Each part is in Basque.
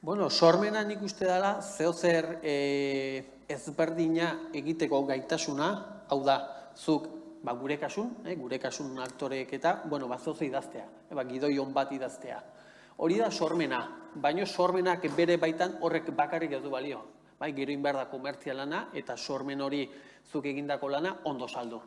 Bueno, sormena nik uste dela, zeozer ezberdina egiteko gaitasuna, hau da, zuk, gure kasun aktoreek eta, zeoze idaztea, gidoi on bat idaztea. Hori da sormena, baina sormenak bere baitan horrek bakarrik ez du balio. Gero inbar da komertzialana eta sormen hori zuk egindako lana ondo saldu.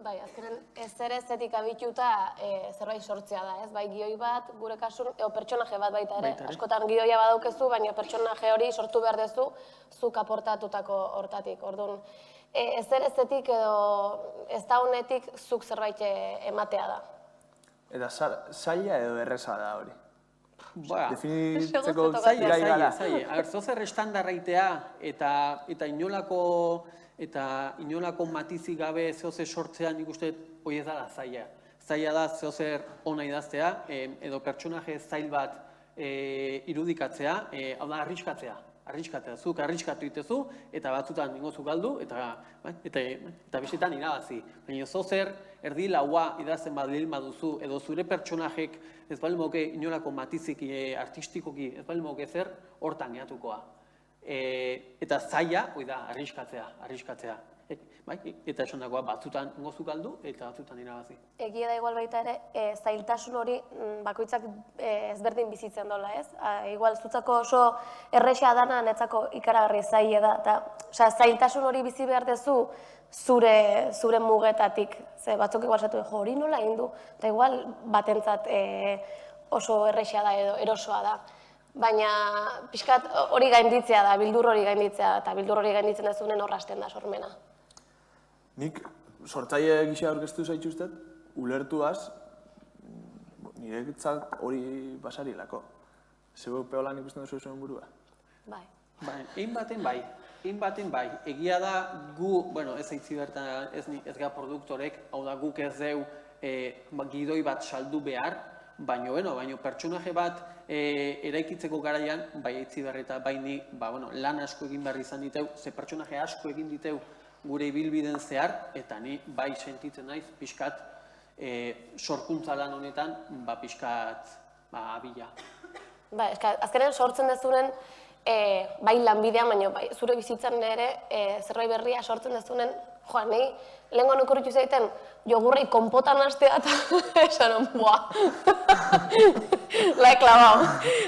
Bai, azkenen ezer ezetik abituta zerbait sortzea da, ez? Bai, gioi bat, gure kasun, pertsonaje bat baita ere. Askotan gidoia badaukezu, baina pertsonaje hori sortu behar dezu, zuk aportatutako hortatik. Orduan, ezer ezetik edo ez da honetik zuk zerbait ematea da. Eta zaila edo erreza da hori? Definitzeko zaila. Zozer estandarraitea eta inolako matizik gabe zehoze sortzea nik uste hori ez dala zaila. Zaila da zehozer ona idaztea edo pertsonaje zail bat irudikatzea, hau da arriskatzea. Zuk arriskatu itezu eta batzutan ningozu galdu eta bestetan irabazi. Baina zozer erdi laua idazten badilin baduzu edo zure pertsonajek ez bali moke inolako matizik artistikoki ez bali moke zer hortan geatukoa. Eta zaila, hoi da, arriskatzea. Eta esan dagoa batzutan ningozu galdu eta batzutan irabazi. Egia da igual baita ere, zailtasun hori bakoitzak ezberdin bizitzen dola, ez? Igual zutzako oso erresa dana netzako ikaragarri zaila da. Zailtasun hori bizi behar dezu zure mugetatik. Ze batzuk igual zatu hori nola egin du. Eta igual batentzat oso erresa da edo erosoa da. Baina pixkat hori gainditzea da, bildur hori gainditzea eta bildur hori gainditzen dezunen horrazten da sormena. Nik sortzaile gisa aurkeztu zaituztet, ulertuaz, niretzat hori basarilako. Zego peolan ikusten duzu zuen burua? Bai. Egin baten bai. Egia da gu, ez aitzi bertan ez gara produktorek, hau da guk ez deu gidoi bat saldu behar, baina pertsonaje bat eraikitzeko garaian, bai aitzi berreta, bai ni lan asko egin behar izan diteu, ze pertsonaje asko egin diteu gure ibilbiden zehar, eta ni bai sentitzen naiz pixkat sorkuntza lan honetan, pixkat abila. Azkenen sortzen dezunen, bai lanbidean, baina zure bizitzan ere zerbait berria sortzen dezunen, nahi lehenko nukurritu zaiten jogurrei konpotan astea eta esan boa. Lai klabau.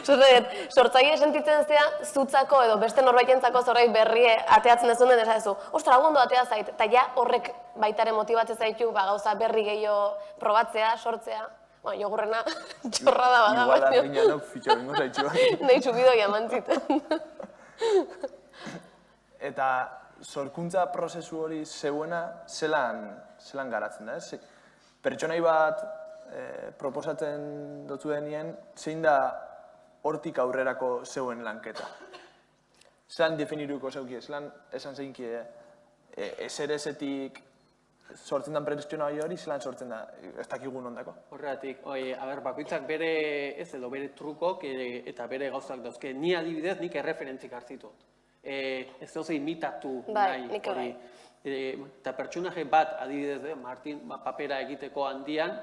Sortzaile sentitzen zea zutzako edo beste norbaitentzako zerbait berrie ateatzen dezunen esan dezu. Ostra, hau ondo atea zait, eta ja horrek baitare motibatzen zaitu gauza berri gehiago probatzea, sortzea. Jogurrena txorrada bada. Igual arginanok fitxo bingo zaitxua. Nahi txubidoia mantziten. Eta sorkuntza prozesu hori zeuena zelan garatzen da, ez? Pertsonai bat proposatzen dutzu denien, zein da hortik aurrerako zeuen lanketa? Zelan definiruko zeukie, zelan esan zeinkie ezer ezetik sortzen den pertsona hori, zelan sortzen da, ez dakigun ondako? Horregatik, bakoitzak bere trukok eta bere gauzak dauzke. Ni adibidez, nik erreferentzik hartzitut. Ez dut imitatu nahi hori. Eta pertsonaje bat, adibidez, Martin papera egiteko handian,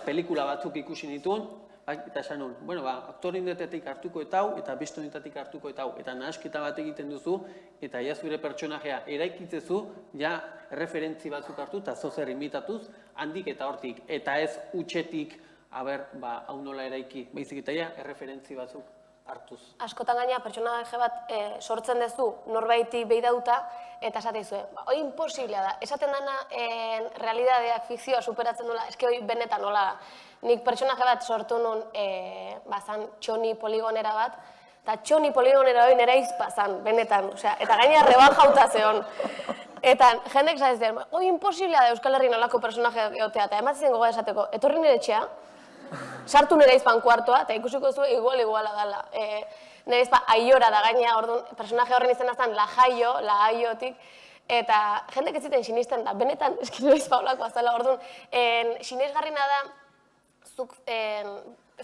pelikula batzuk ikusi nituen, eta esan nuen, aktore indetatik hartuko eta hau, eta beste indetatik hartuko eta hau, eta nahasketa bat egiten duzu, eta ja zure pertsonajea eraikitzezu, ja referentzi batzuk hartu, eta zozer imitatuz, handik eta hortik, eta ez utxetik, hau nola eraiki, baizik eta ja, erreferentzi batzuk hartuz. Askotan gaina pertsonaje bat sortzen dezu norbaiti behidauta eta esate izue, hori imposiblea da. Esaten dana realidadeak fikzioa superatzen duela, eske hori benetan nola da. Nik pertsonaje bat sortu nun bazan txoni poligonera bat, eta txoni poligonera hori nera izpazan, benetan, eta gaina reban jauta zeon. Eta jendek zaten, hori imposiblea da Euskal Herri nolako personaje egotea, eta ematzen gogoa esateko, etorri nire etxea, sartu nire izpan kuartoa, eta ikusiko zu iguala dala. Nire izpan aiora da gaina, orduan, personaje horren izena zen la aiotik, eta jendek ez ziten sinisten da, benetan, eski nire izpan olakoa zela, orduan, sinesgarrina da, zuk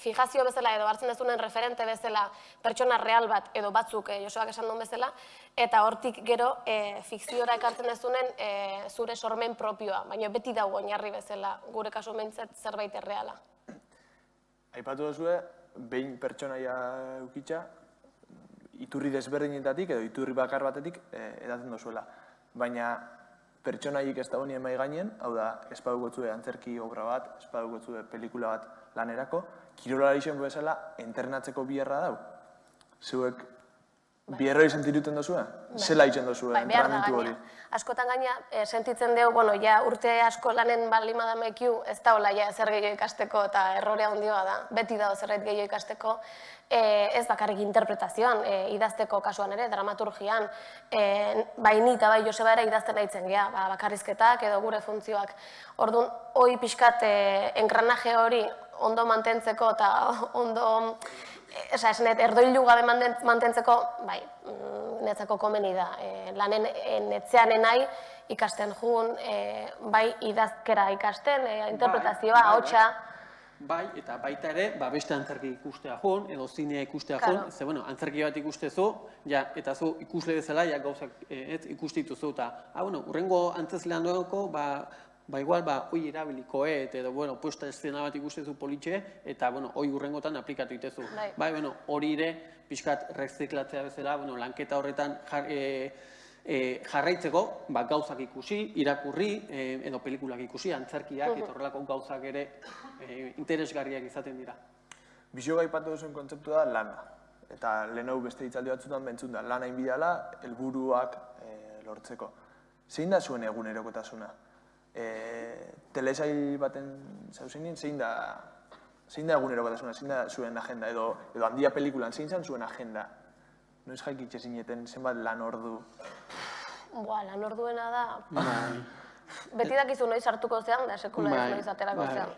fijazio bezala edo hartzen dezunen referente bezala pertsona real bat edo batzuk Josuak esan duen bezala, eta hortik gero fikziora ekartzen dezunen zure sormen propioa, baina beti dago oinarri bezala, gure kasu mentzat zerbait erreala. aipatu duzue, behin pertsonaia eukitza, iturri desberdinetatik edo iturri bakar batetik edaten dozuela. Baina pertsonaiek ez da honien mai gainen, hau da, ez badukotzue antzerki obra bat, ez badukotzue pelikula bat lanerako, kirolari zen bezala entrenatzeko biherra dau. Zuek biherroi sentiruten dozue? Zela itzen dozue entrenamentu hori? Askotan gaina, sentitzen dugu, bueno, ja urte asko lanen baldin badamekiu, ez da hola ja zer gehiago ikasteko eta errorea handioa da, beti dago zerbait gehiago ikasteko, ez bakarrik interpretazioan, idazteko kasuan ere, dramaturgian, bai ni eta bai Joseba ere idazten nahitzen gea, bakarrizketak edo gure funtzioak. Orduan, hoi pixkat engranaje hori ondo mantentzeko eta ondo, esanet, erdoilu gabe mantentzeko, bai, netzako komeni da. Lanen netzean nahi ikasten jun, bai idazkera ikasten, interpretazioa, ahotsa. Bai, eta baita ere, beste antzerki ikustea joan, edo zinea ikustea joan, ze, bueno, antzerki bat ikustezu, eta zu ikusle bezala, gauzak ikustituzu, eta, urrengo antzeslean dugu, igual, hoi erabiliko, edo, puesta eszena bat ikustezu politxe, eta, hoi urrengotan aplikatu itezu. Bai, hori ere, pixkat reziklatzea bezala, lanketa horretan jarraitzeko, gauzak ikusi, irakurri, edo pelikulak ikusi, antzerkiak, eta horrelako gauzak ere interesgarriak izaten dira. Bizio gaipatu duzuen kontzeptu da lana. Eta lehenau beste hitzaldi batzutan bentzun da, lana inbidala, helburuak lortzeko. Zein da zuen egunerokotasuna? Telesail baten zauzenin, zein da egunerokotasuna, zein da zuen agenda, edo handia pelikulan, zein zen zuen agenda? Noiz jaikitxe zineten, zenbat lan ordu? Lan orduena da... Beti dakizu noiz hartuko zean, da sekula ez noiz aterako zean.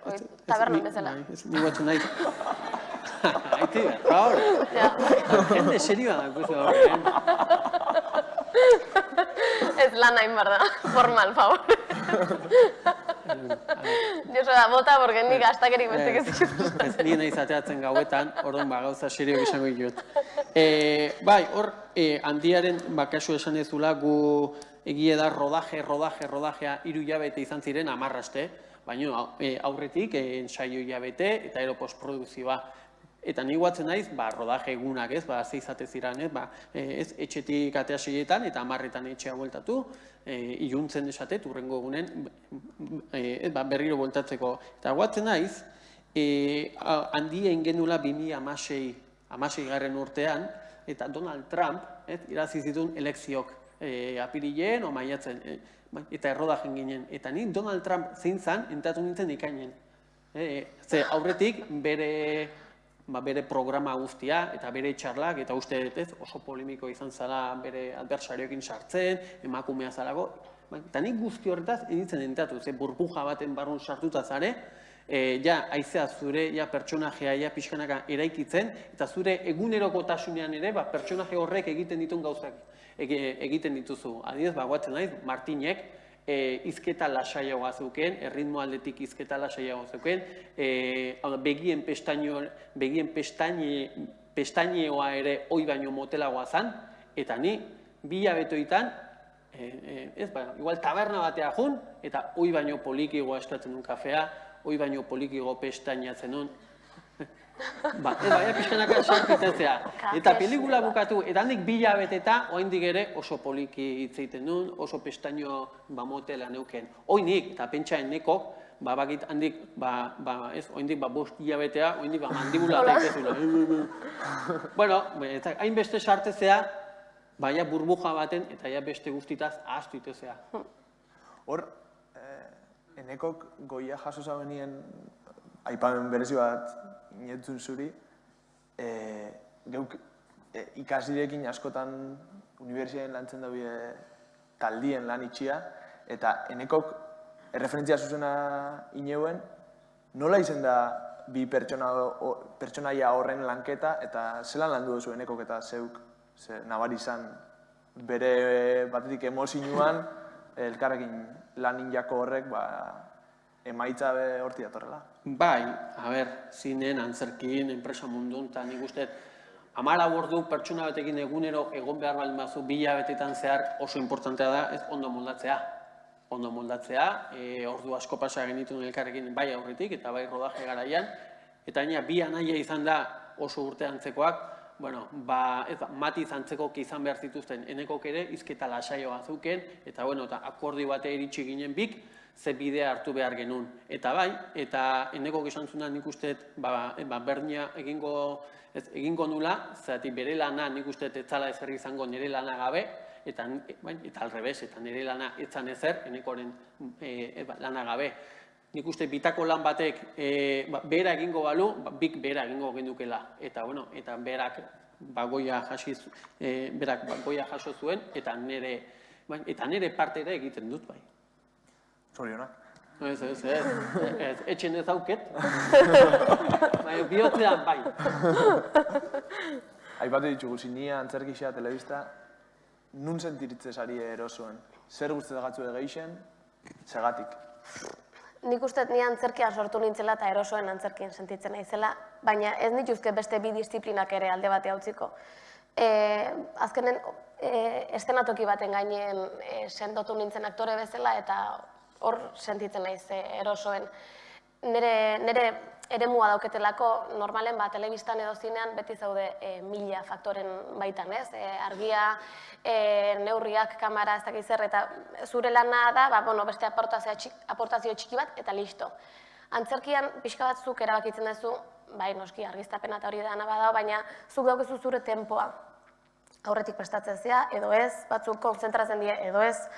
Tabernan bezala. Ni guatzu nahi. Haiti da, hor. Jende serioa da, kuzu hori. Ez lan hain barda, formal, favor. Joseba, bota, porque nik astakerik bestek ez dut. Ni nahi zateatzen gauetan, orduan gauza serio izango ditut. Bai, hor, handiaren kasu esan ezula gu egie da rodajea 3 hilabete izan ziren 10 aste, baina aurretik ensaio hilabete eta ero postprodukzioa. Eta ni guatzen naiz, rodaje egunak ez, zeizate ziren, etxetik atea 6etan eta 10etan etxea bueltatu, iluntzen esatet, urrengo egunen berriro bueltatzeko. Eta guatzen naiz, handien genula 2016 garren urtean, eta Donald Trump irazi zituen elekziok apirilen o maiatzen, eta errodajen ginen. Eta ni Donald Trump zein zan, entatu nintzen ikainen. Ze aurretik bere programa guztia eta bere txarlak, eta uste oso polemiko izan zala bere adversarioekin sartzen, emakumea zalago. Eta nik guzti horretaz nintzen entatu, ze burbuja baten barrun sartuta zare, haizea zure pertsonajea pixkanaka eraikitzen, eta zure egunerokotasunean ere pertsonaje horrek egiten ditun gauzak egiten dituzu. Adibidez, guatzen naiz, Martinek izketa lasaiagoa zeuken, erritmo aldetik izketa lasaiagoa zeuken, begien pestaineoa ere oi baino motelagoa zan, eta ni 2 hilabetoetan, igual taberna batea jun, eta oi baino polikigoa eskatzen duen kafea, oi baino polikigo pestainatzen duen. Pixkanaka sartitezea. Eta pelikula bukatu, eta handik 2 hilabete eta oaindik ere oso poliki hitz egiten duen, oso pestaino motela neuken. Oinik, eta pentsaen nekok, bakit handik, oindik 5 hilabetea, oindik mandibula tekezula. Bueno, hainbeste sartezea, burbuja baten, eta beste guztitaz ahaztu itezea. Hor, enekok goia jaso zabenien aipamen berezi bat inetzun zuri, geuk ikasdirekin askotan unibertsitatean lantzen daue taldien lan itxia, eta enekok erreferentzia zuzena ineuen, nola izen da bi pertsonaia horren lanketa, eta zelan landu duzu enekok eta zeuk, nabari izan bere batetik emozioan, elkarrekin lanin jako horrek, emaitza horti datorrela. Bai, zinen, antzerkin, enpresa mundun, eta nik uste 14 ordu pertsona batekin egunero egon behar baldin bazu 2 hilabetetan zehar oso importantea da, ez ondo moldatzea. Ondo moldatzea, ordu asko pasa genituen elkarrekin bai aurretik eta bai rodaje garaian, Eta gainera, bi anaia izan da oso urte antzekoak, bueno, Matiz antzekok izan behar zituzten enekok ere, izketa lasaioa zuken, eta bueno, akordio bate iritsi ginen bik, ze bidea hartu behar genuen. Eta bai, eta enekok esan zuna nik uste berdina egingo nula, zeratik bere lana nik uste ez zala ezer izango nire lana gabe, eta alrebez, eta nire lana etzan ezer, enekoren lana gabe. Nik uste bitako lan batek behera egingo balu, bik behera egingo gendukela. Eta, bueno, eta berak bagoia jaso zuen, eta nire parte ere egiten dut, bai. Zorionak. Ez, etxen ez auket. Bihotzean, bai. Aipatu ditugu, zinia, antzerkixea, telebista, nun sentiritzez ari erosoen? Zer guztet gatzu egeixen, segatik? Nik uste ni antzerkian sortu nintzela eta erosoen antzerkien sentitzen naizela, baina ez nituzke beste bi disiplinak ere alde batea utziko. Azkenen, estenatoki baten gainen sendotu nintzen aktore bezala eta hor sentitzen naiz erosoen. Nire eremua dauketelako, normalen telebistan edo zinean beti zaude 1000 faktoren baitan, ez? Argia, neurriak, kamera, ez dakiz zer, eta zure lana da, beste aportazio txiki bat, eta listo. Antzerkian, pixka bat zuk erabakitzen duzu, bai, noski, argiztapena eta hori dana badao, baina zuk daukezu zure tempoa. Aurretik prestatzen zea, edo ez, batzuk konzentratzen die, edo ez.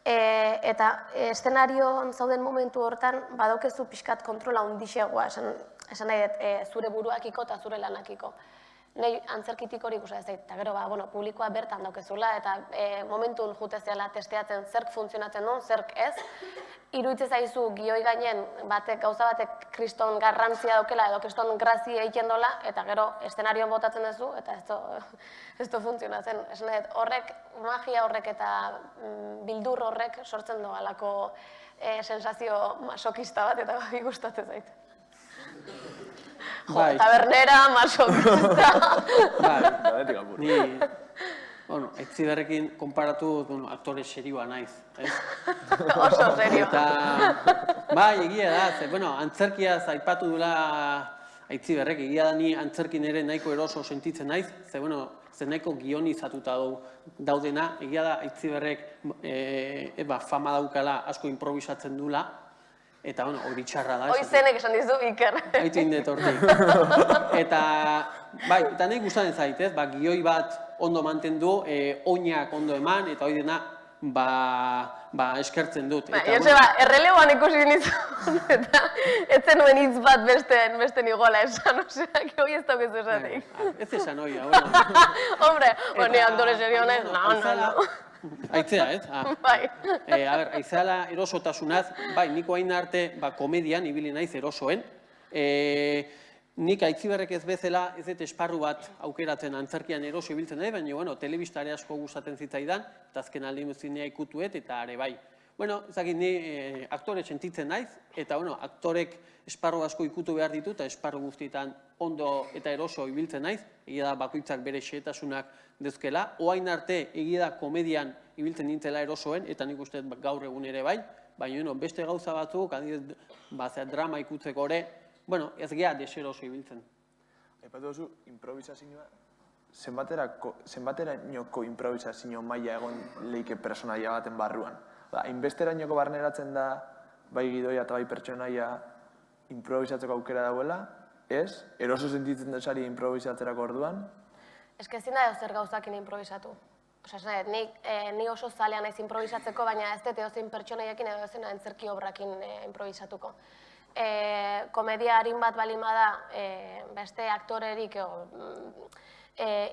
Eta eszenarioan zauden momentu hortan badaukezu pixkat kontrola hundixegoa, esan nahi dut zure buruakiko eta zure lanakiko. Nei antzerkitik hori ikusa ez eta gero publikoa bertan daukezula eta momentun juteziala testeatzen zerk funtzionatzen duen, zerk ez. Iruditzen zaizu gioi gainen gauza batek kriston garrantzia daukela edo kriston grazia egiten dola eta gero eszenarioan botatzen duzu eta ez du funtzionatzen. Esan nahi dut horrek, magia horrek eta bildur horrek sortzen doalako sensazio masokista bat eta gustatzen zait. Jo, tabernera, masokista. Ni, Aitziberrekin konparatu, aktore serioa naiz, ez? Oso serio. Bai, egia da, antzerkia aipatu dula Aitziberrek, egia da ni antzerkin ere nahiko eroso sentitzen naiz, ze nahiko gionizatuta daudena, egia da Aitziberrek fama daukala asko improvisatzen dula, eta, hori txarra da. Hoi zenek esan dizu, Iker. Haitu indet hortik. Eta nahi gustatzen zait, ez? Gioi bat ondo mantendu, oinak ondo eman, eta hori dena, eskertzen dut. Joseba, erreleoan ikusi nizun, eta ez zenuen hitz bat beste nigola esan, osea, hori ez daukezu esatik. Ez esan hori, Hombre, honi aktore serio honek, no. Aitzea, ez? Bai. Aizeala erosotasunaz, bai, niko hain arte komedian ibili naiz erosoen. Nik Aitziberrek ez bezala ez dut esparru bat aukeratzen antzerkian eroso ibiltzen nahi, baina, telebistare asko gustatzen zitzaidan, eta azken aldi zinea ikutuet, eta are bai. Ezakit, ni aktore sentitzen naiz, eta, aktorek esparru asko ikutu behar ditu, eta esparru guztietan ondo eta eroso ibiltzen naiz, egia da bakoitzak bere xehetasunak dezkela, oain arte egia da komedian ibiltzen nintzela erosoen, eta nik uste gaur egun ere bai, baina beste gauza batzuk, drama ikutzeko ere, ez geha deseroso ibiltzen. Aipatu duzu, improvisazioa, zenbaterainoko improvisazio maila egon leike personaia baten barruan. Hainbesterainoko barneratzen da, bai gidoia eta bai pertsonaia improvisatzeko aukera dauela, ez? Eroso sentitzen desari improvisatzerako orduan? Ez que ezin da zer gauzakin improvisatu. Ni oso zalea naiz improvisatzeko, baina ez dut edozein pertsonaiekin edo edozein antzerki obrakin improvisatuko. Komedia harin bat balima da, beste aktorerik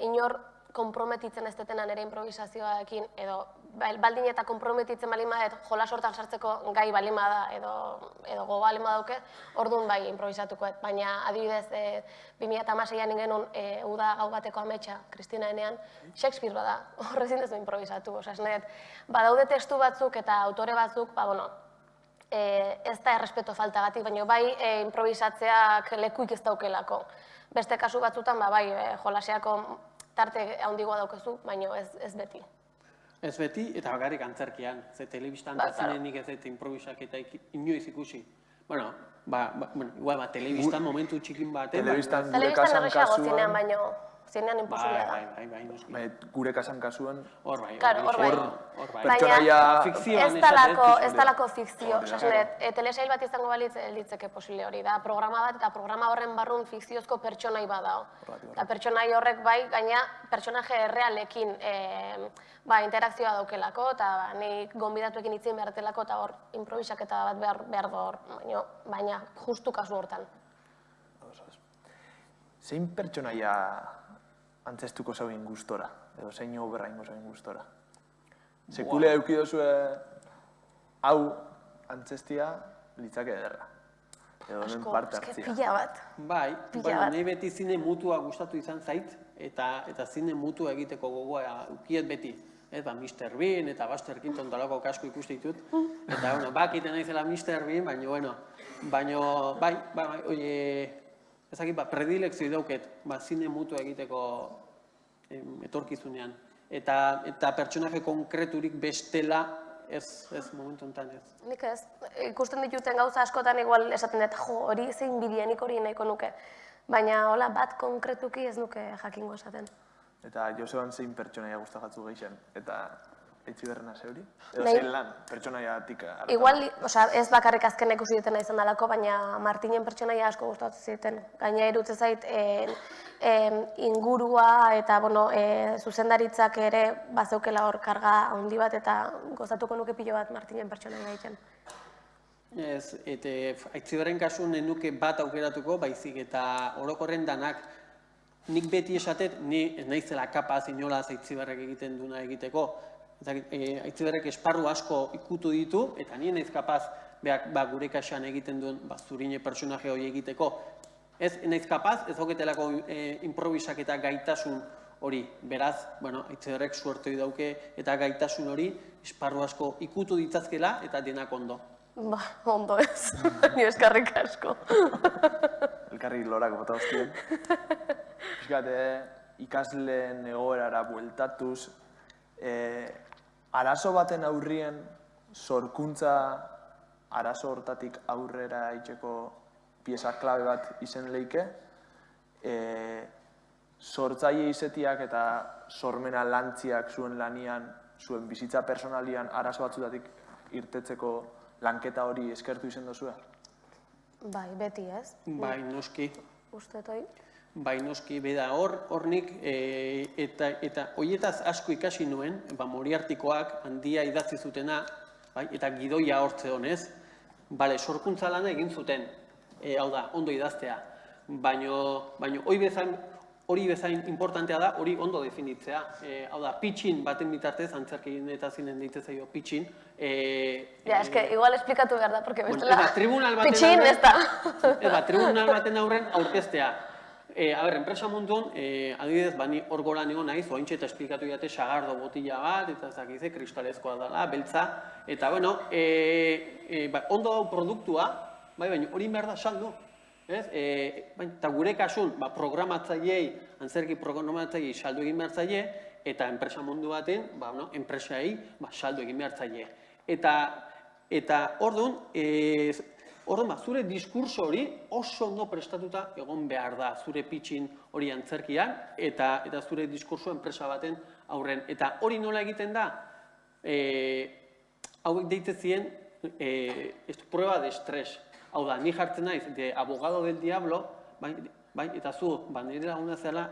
inor konprometitzen ez detenan ere improvisazioarekin, edo baldin eta konprometitzen balima jolas hortan sartzeko gai balima da, edo go balima dauke, orduan bai improvisatuko. Baina adibidez, 2016an ingenun uda gau bateko ametsa, Kristina Enean, Shakespeare bada, horrezin dezu improvisatu. Badaude testu batzuk eta autore batzuk, ez da errespeto faltagatik, baina bai improvisatzeak lekuik ez daukelako. Beste kasu batzutan, bai, jolaseako tarte handigoa daukezu, baina ez beti. Ez beti, eta bakarrik antzerkian, ze telebistan da zinenik ez dut improvisak eta inoiz ikusi. igual, telebistan momentu txikin baten. Telebistan gure Telebistan kasan erresago zinean, kasuan, baino zinean imposiblea da. Bai, noski. gure kasan kasuan, Hor bai. pertsonaia Fikzioan ez talako fikzio, osasenet, telesail bat izango balitz litzeke posible hori da, programa bat eta programa horren barrun fikziozko pertsonai bat dago. Eta pertsonai horrek bai, gaina pertsonaje errealekin interakzioa daukelako, eta nik gonbidatuekin itzin behartelako, eta hor improvisaketa bat behar da hor, baina justu kasu hortan. Zein pertsonaia antzestuko zauen gustora, edo zein oberra ingo zauen gustora? Sekule eukidozue hau antzestia litzake ederra. Edo hemen parte hartzia. Pila bat. Bai, nahi beti zine mutua gustatu izan zait, eta zine mutua egiteko gogoa ukiet beti. Mr. Bean eta Buster Keaton talako kasko ikuste ditut. Eta, bakiten naizela Mr. Bean, baina, ezakit, predilekzio dauket, zine mutua egiteko etorkizunean. Eta pertsonaje konkreturik bestela ez momentu honetan ez. Nik ez. Ikusten dituten gauza askotan igual esaten dut, hori zein bidea, nik hori nahiko nuke. Baina hola bat konkretuki ez nuke jakingo esaten. Eta Joseban zein pertsonaia gustagatzu gehixen, eta Eitziberrena zeuri? Edo zein lan pertsonaiatik hartan? Igual, ez bakarrik azken ikusi dutena izan dalako, baina Martinen pertsonaia asko gustatu ziten. Gaina irutze zait ingurua eta zuzendaritzak ere bazeukela hor karga handi bat eta gozatuko nuke pilo bat Martinen pertsonaia egiten. Ez, eta Aitziberren kasun nuke bat aukeratuko, baizik eta orokorren danak nik beti esatet, ni ez naizela kapaz inolaz Aitziberrek egiten duna egiteko. Aitziberrek esparru asko ikutu ditu, eta nien naiz kapaz gure kasan egiten duen zurine personaje hori egiteko. Ez naiz kapaz, ez oketelako improvisaketa gaitasun hori. Beraz, Aitziberrek suertoi dauke eta gaitasun hori esparru asko ikutu ditzazkela eta denak ondo. Ondo ez, ni eskarrik asko. Elkarri lorak bota hostien. Ikasleen egoerara bueltatuz, arazo baten aurrien sorkuntza arazo hortatik aurrera itxeko pieza klabe bat izen leike, sortzaile izetiak eta sormena lantziak zuen lanian, zuen bizitza personalian arazo batzutatik irtetzeko lanketa hori eskertu izen dozue? Bai, beti ez. Bai, noski. Ustetoi? Bai, noski, beda hor nik, eta horietaz asko ikasi nuen, Moriartikoak handia idatzi zutena, eta gidoia hortze honez, sorkuntza lana egin zuten, hau da, ondo idaztea, baina hori bezain importantea da, hori ondo definitzea, hau da, pitxin baten bitartez, antzerkien eta zinen ditzaio pitxin. Eske, igual esplikatu behar da, porque bestela pitxin ez da. Tribunal baten aurren aurkeztea. Enpresa munduan, adibidez, ni hor gora nigo naiz, oaintxe eta esplikatu jate sagardo botila bat, eta zakize, kristalezkoa dela, beltza, eta, ondo dau produktua, baina hori behar da saldu. Eta gure kasun, programatzaileei, antzerki programatzaileei saldu egin behar zaie, eta enpresa mundu baten, enpresai saldu egin behar zaie. Eta orduan, zure diskurso hori oso ondo prestatuta egon behar da, zure pitxin hori antzerkian, eta zure diskurso enpresa baten aurren. Eta hori nola egiten da, hauek deitezien, prueba de estres. Hau da, ni jartzen naiz, de abogado del diablo, eta zu, nire laguna zela,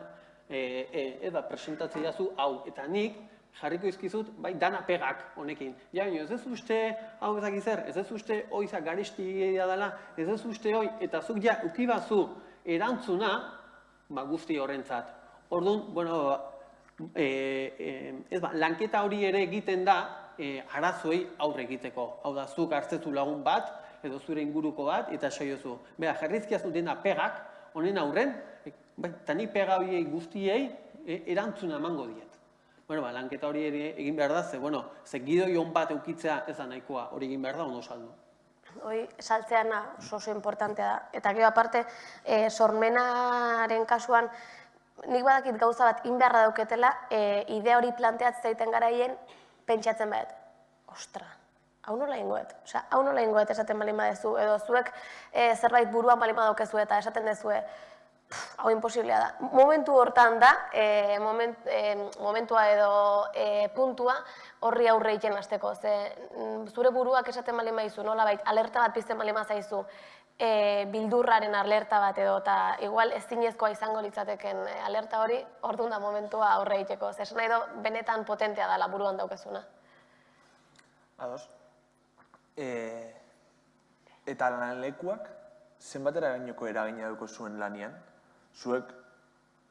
presentatzea zu, hau, eta nik jarriko izkizut, dana pegak honekin. Ja, baina ez uste, hau ezakizer, ez uste oizak garesti egia dela, ez uste hoi, eta zuk ja, ukibazu erantzuna, guzti horrentzat. Orduan, lanketa hori ere egiten da, arazoei aurre egiteko. Hau da, zuk hartzezu lagun bat, edo zure inguruko bat, eta saiozu. Jarrizkiazu dena pegak, honen aurren, eta ni pega horiei guztiei erantzuna emango diet. Lanketa hori egin behar da, ze gidoi hon bat eukitzea ez da nahikoa, hori egin behar da, ondo saldu. Hoi, saltzeana oso importantea da. Eta gero aparte, sormenaren kasuan, nik badakit gauza bat inbeharra dauketela, idea hori planteatzen zaiten garaien, pentsatzen bat, ostra, hau nola ingoet? Osea, hau nola ingoet esaten bali badezu, edo zuek zerbait buruan bali badaukezu eta esaten dezue, hau imposiblea da. Momentu hortan da, momentua edo puntua horri aurre egiten hasteko. Zure buruak esaten bali maizu, nolabait, alerta bat pizten bali zaizu, bildurraren alerta bat edo, eta igual ezinezkoa izango litzateken alerta hori, orduan da momentua aurre egiteko. Esan nahi do, benetan potentea dela buruan daukezuna. Ados. Eta lanlekuak zenbatera gainoko eragina duko zuen lanian? Zuek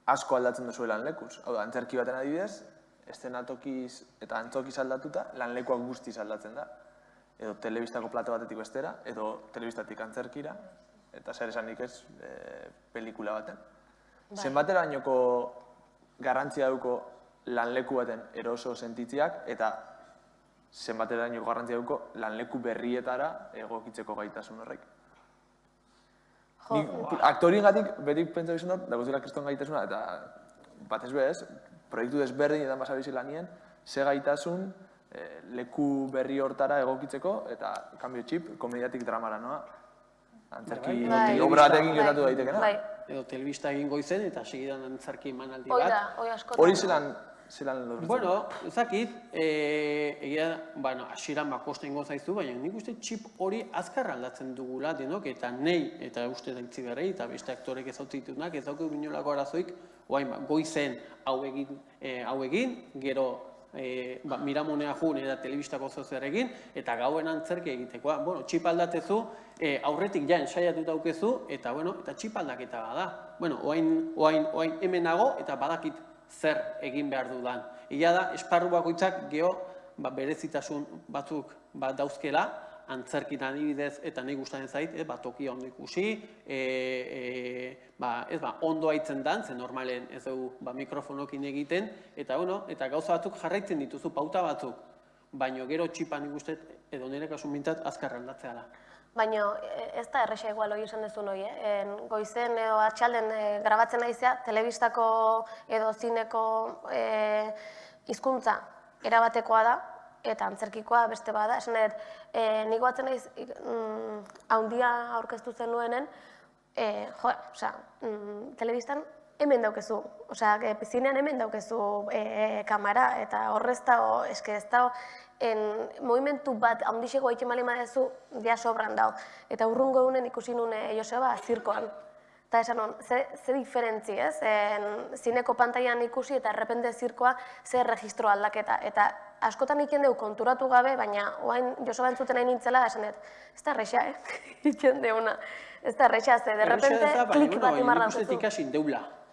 asko aldatzen duzu lanlekuz. Hau da, antzerki baten adibidez, eszenatokiz eta antzokiz aldatuta, lanlekuak guztiz aldatzen da. Edo telebistako plato batetik bestera, edo telebistatik antzerkira, eta zer esanik ez, pelikula baten. Zenbatera gainoko garrantzia duko lanleku baten eroso sentitziak, eta zenbatera gainoko garrantzia duko lanleku berrietara egokitzeko gaitasun horrek. Aktorien gatik, betik pentsa bizun dut, dago zela kriston gaitasuna, eta batez bez, proiektu desberdin eta basabizi lanien, ze gaitasun leku berri hortara egokitzeko, eta kambio txip, komediatik dramara, noa? Antzerki obra batekin gertatu daitekena. Edo telebista egin goizen, eta segidan antzerki emanaldi bat. Hori zelan lortzen? Bueno, ezakit, egia, hasieran kosta ingo zaizu, baina nik uste txip hori azkar aldatzen dugula denok, eta nei, eta uste daitzi berrei, eta beste aktorek ez hautzitunak, ez daukeu binolako arazoik, goizen hau egin, gero Miramonea jun eta telebistako zozer egin, eta gauen antzerki egitekoa. Bueno, txip aldatezu, aurretik ja ensaiatu daukezu, eta txip aldaketa bada. Bueno, oain hemen nago, eta badakit zer egin behar dudan. Egia da, esparru bakoitzak geho berezitasun batzuk dauzkela, antzerkin adibidez, eta nahi gustatzen zait, tokia ondo ikusi, ondo haitzen dan, ze normalen ez dugu mikrofonokin egiten, eta gauza batzuk jarraitzen dituzu, pauta batzuk, baina gero txipan ikustet, edo nire kasun bintzat, azkar aldatzea da. Baina ez da erresa igual hori esan dezun hori, goizen edo atxalden grabatzen naizea, telebistako edo zineko hizkuntza erabatekoa da, eta antzerkikoa beste bada. Esan dut, nik batzen naiz haundia aurkeztu zen nuenen, telebistan hemen daukezu, zinean hemen daukezu kamera, eta horrez dago, eske ez dago, movimentu bat haundixeko egiten bali madezu, dia sobran dago. Eta urrungo egunen ikusi nuen Joseba zirkoan. Eta esan hon, ze diferentzi, ez? Zineko pantailan ikusi eta errepende zirkoa ze registro aldaketa. Eta askotan iken dugu konturatu gabe, baina oain Joseba entzuten nahi nintzela, esan dut, ez da erresa, iken deuna. Ez da erresa, ze derrepente klik bat imarra duzu.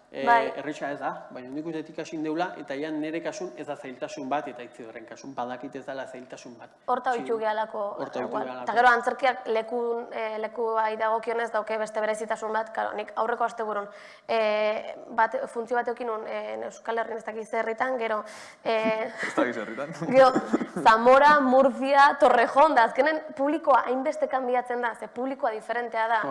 Erresa ez da, baina nik uste ikasin deula, eta nire kasun ez da zailtasun bat, eta itzi horren kasun badakit ez dela zailtasun bat. Horta oitu gehalako. Eta gero antzerkiak leku dagokionez dauke beste berezitasun bat, nik aurreko asteburun funtzio bat eukin nun Euskal Herrin ez dakiz herritan, gero Zamora, Murcia, Torrejon, da azkenen publikoa hainbeste kanbiatzen da, ze publikoa diferentea da,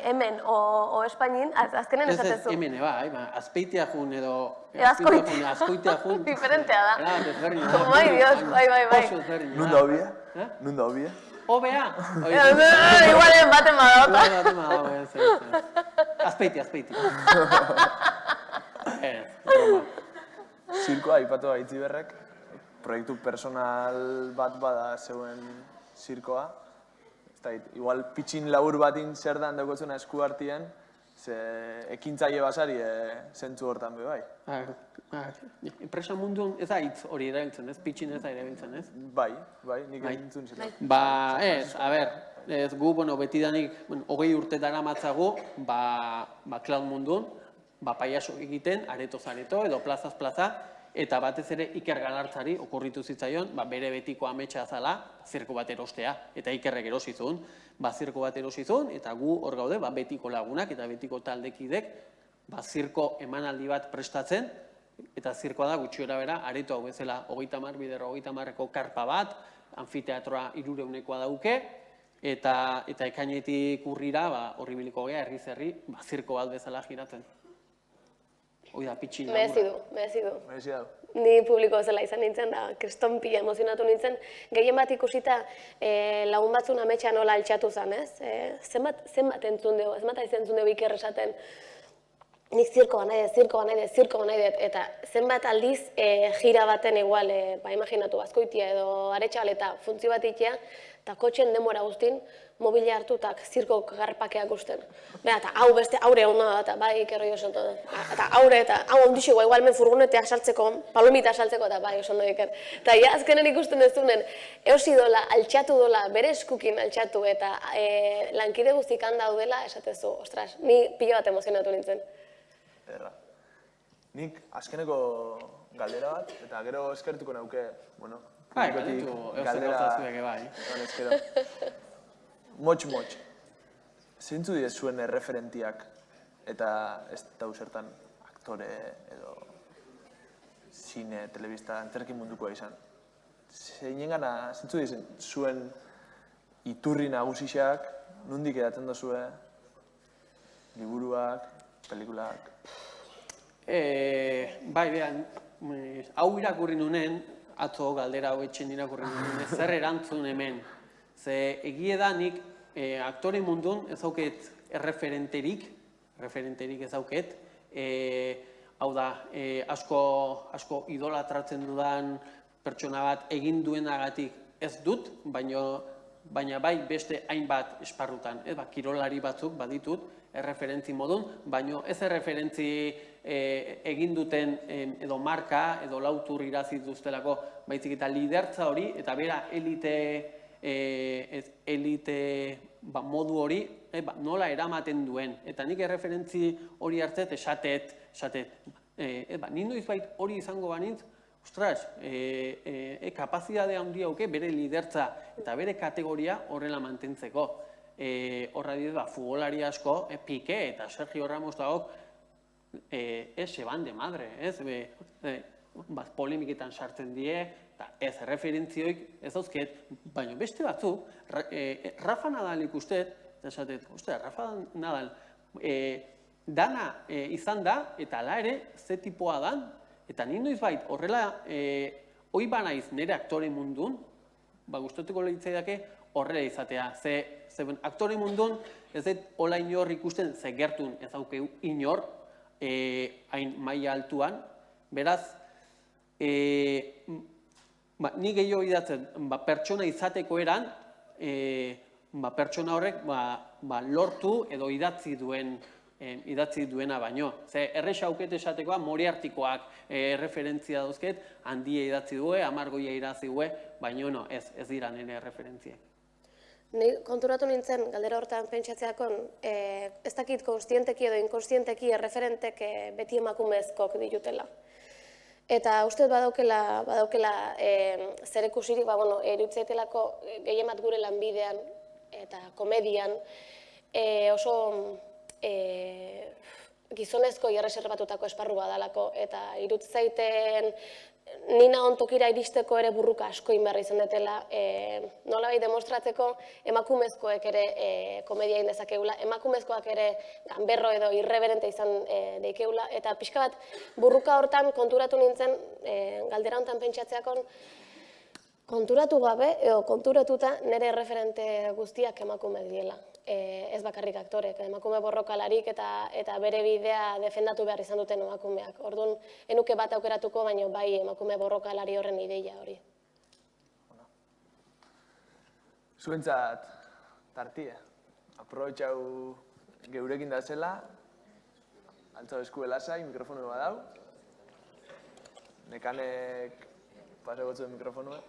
hemen o Espainin, azkenen esatezu. Hemen eba, azpeitea jun edo... Azkoitea jun. Diferentea da. Bai, Dios, bai. Nun da hobia? Nun da hobia? Hobea? Igualen baten badauta. Azpeitea. Zirkoa, aipatu Aitziberrek, proiektu personal bat bada zeuen zirkoa. Igual pitxin labur batin zer dan daukotzuna esku hartien, ze ekintzaile basari zentzu hortan be bai. Enpresa munduan ez da hitz hori erabiltzen, ez? Pitxin ez da erabiltzen, ez? Bai, nik egintzun zela. Ez, gu, betidanik, 20 urte dara matzagu, cloud munduan, paiaso egiten, aretoz areto, edo plazaz plaza, eta batez ere Iker Galartzari okurritu zitzaion, bere betiko ametsa zala, zirko bat erostea, eta Ikerrek erosizun, zirko bat erosizun, eta gu hor gaude, betiko lagunak eta betiko taldekidek, zirko emanaldi bat prestatzen, eta zirkoa da gutxi bera, areto hau bezala, 30 karpa bat, anfiteatroa 300 dauke, eta ekainetik urrira, horri biliko gea, herri-zerri, zirko bat bezala giratzen. hoi da pitxin Merezi laburra. du, merezi du. Merezi dau. Ni publiko zela izan nintzen, da, kriston pila emozionatu nintzen. Gehien bat ikusita lagun batzun ametsa nola altxatu zen, ez? Zenbat entzun dugu, zenbat entzun dugu Iker esaten, nik zirko nahi dut, eta zenbat aldiz gira baten igual, imaginatu, Azkoitia edo Aretxabal eta funtzio bat itea, eta kotxen denbora guztin, mobila hartu eta zirko garpakeak usten. Eta hau beste, haure hona da, eta bai Iker oso ondo. Eta haure, eta hau ondixikoa, igual men furgonetea saltzeko, palomita saltzeko, eta bai oso ondo Iker. Eta ja, azkenen ikusten dezunen, eosi dola, altxatu dola, bere eskukin altxatu, eta lankide guztik handa daudela, esatezu, ostras, ni pila bat emozionatu nintzen. Erra. Nik azkeneko galdera bat, eta gero eskertuko nauke, bueno, Bai, publikotik galdetu, eusen gauzazuek bai. Espero. Motx. Zeintzu dira zuen erreferentiak eta ez dau zertan aktore edo zine, telebista, antzerki mundukoa izan. Zeintzu dira zuen iturri nagusixak, nondik edaten dozue, liburuak, pelikulak? Bai, behan, hau irakurri nunen, atzo galdera hau etxen irakurri nunen, zer erantzun hemen. Ze egie da nik aktore mundun ez auket referenterik ez auket. Hau da, asko idolatratzen dudan pertsona bat egin duenagatik ez dut, baina bai beste hainbat esparrutan. Kirolari batzuk baditut, erreferentzi modun, baina ez erreferentzi egin duten edo marka, edo lautur irazi duztelako, baizik eta lidertza hori, eta bera elite modu hori nola eramaten duen. Eta nik erreferentzi hori hartzet esatet, ni noizbait hori izango banintz, ostras, kapazidade handia auke bere lidertza eta bere kategoria horrela mantentzeko. Horra dira, futbolari asko, Piqué eta Sergio Ramos dagok, se van de madre, ez? Polemiketan sartzen die, eta ez referentzioik ez dauzket, baina beste batzuk, Rafa Nadal ikustet, eta esatet, Rafa Nadal, dana izan da, eta ala ere, ze tipoa dan, eta ni noizbait horrela, hoi banaiz nire aktore mundun, gustatuko lehitzaidak horrela izatea, ze aktore mundun, ez dut hola inor ikusten, ze gertun ez daukeu inor, hain maila altuan, beraz, ni gehiago idatzen, pertsona izateko eran, pertsona horrek lortu edo idatzi duena baino. Ze errexa auket esatekoa, Moriartikoak referentzia dauzket, handia idatzi due, amargoia idatzi due, baino ez dira nire referentziek. Ni konturatu nintzen, galdera hortan pentsatzeakon, ez dakit konstienteki edo inkonstienteki erreferentek beti emakumezkok ditutela. Eta uste badaukela zerikusirik, iruditzaitelako gehien bat gure lanbidean eta komedian oso gizonezko erreserbatutako esparru badalako, eta iruditzaiten nina ontokira iristeko ere burruka asko inbarra izan detela, nolabait demostratzeko emakumezkoek ere komedia egin dezakeula, emakumezkoak ere ganberro edo irreverente izan deikeula, eta pixka bat burruka hortan konturatu nintzen, galdera hontan pentsatzeakon, konturatu gabe, edo konturatuta nire referente guztiak emakumeak diela. Ez bakarrik aktorek, emakume borrokalarik eta bere bidea defendatu behar izan duten emakumeak. Orduan, enuke bat aukeratuko, baina bai emakume borrokalari horren ideia hori. Zuentzat, tartie, aprobetxau geurekin da zela, altzau eskue lasai, mikrofonu badau, nekanek pasagotzu mikrofonua,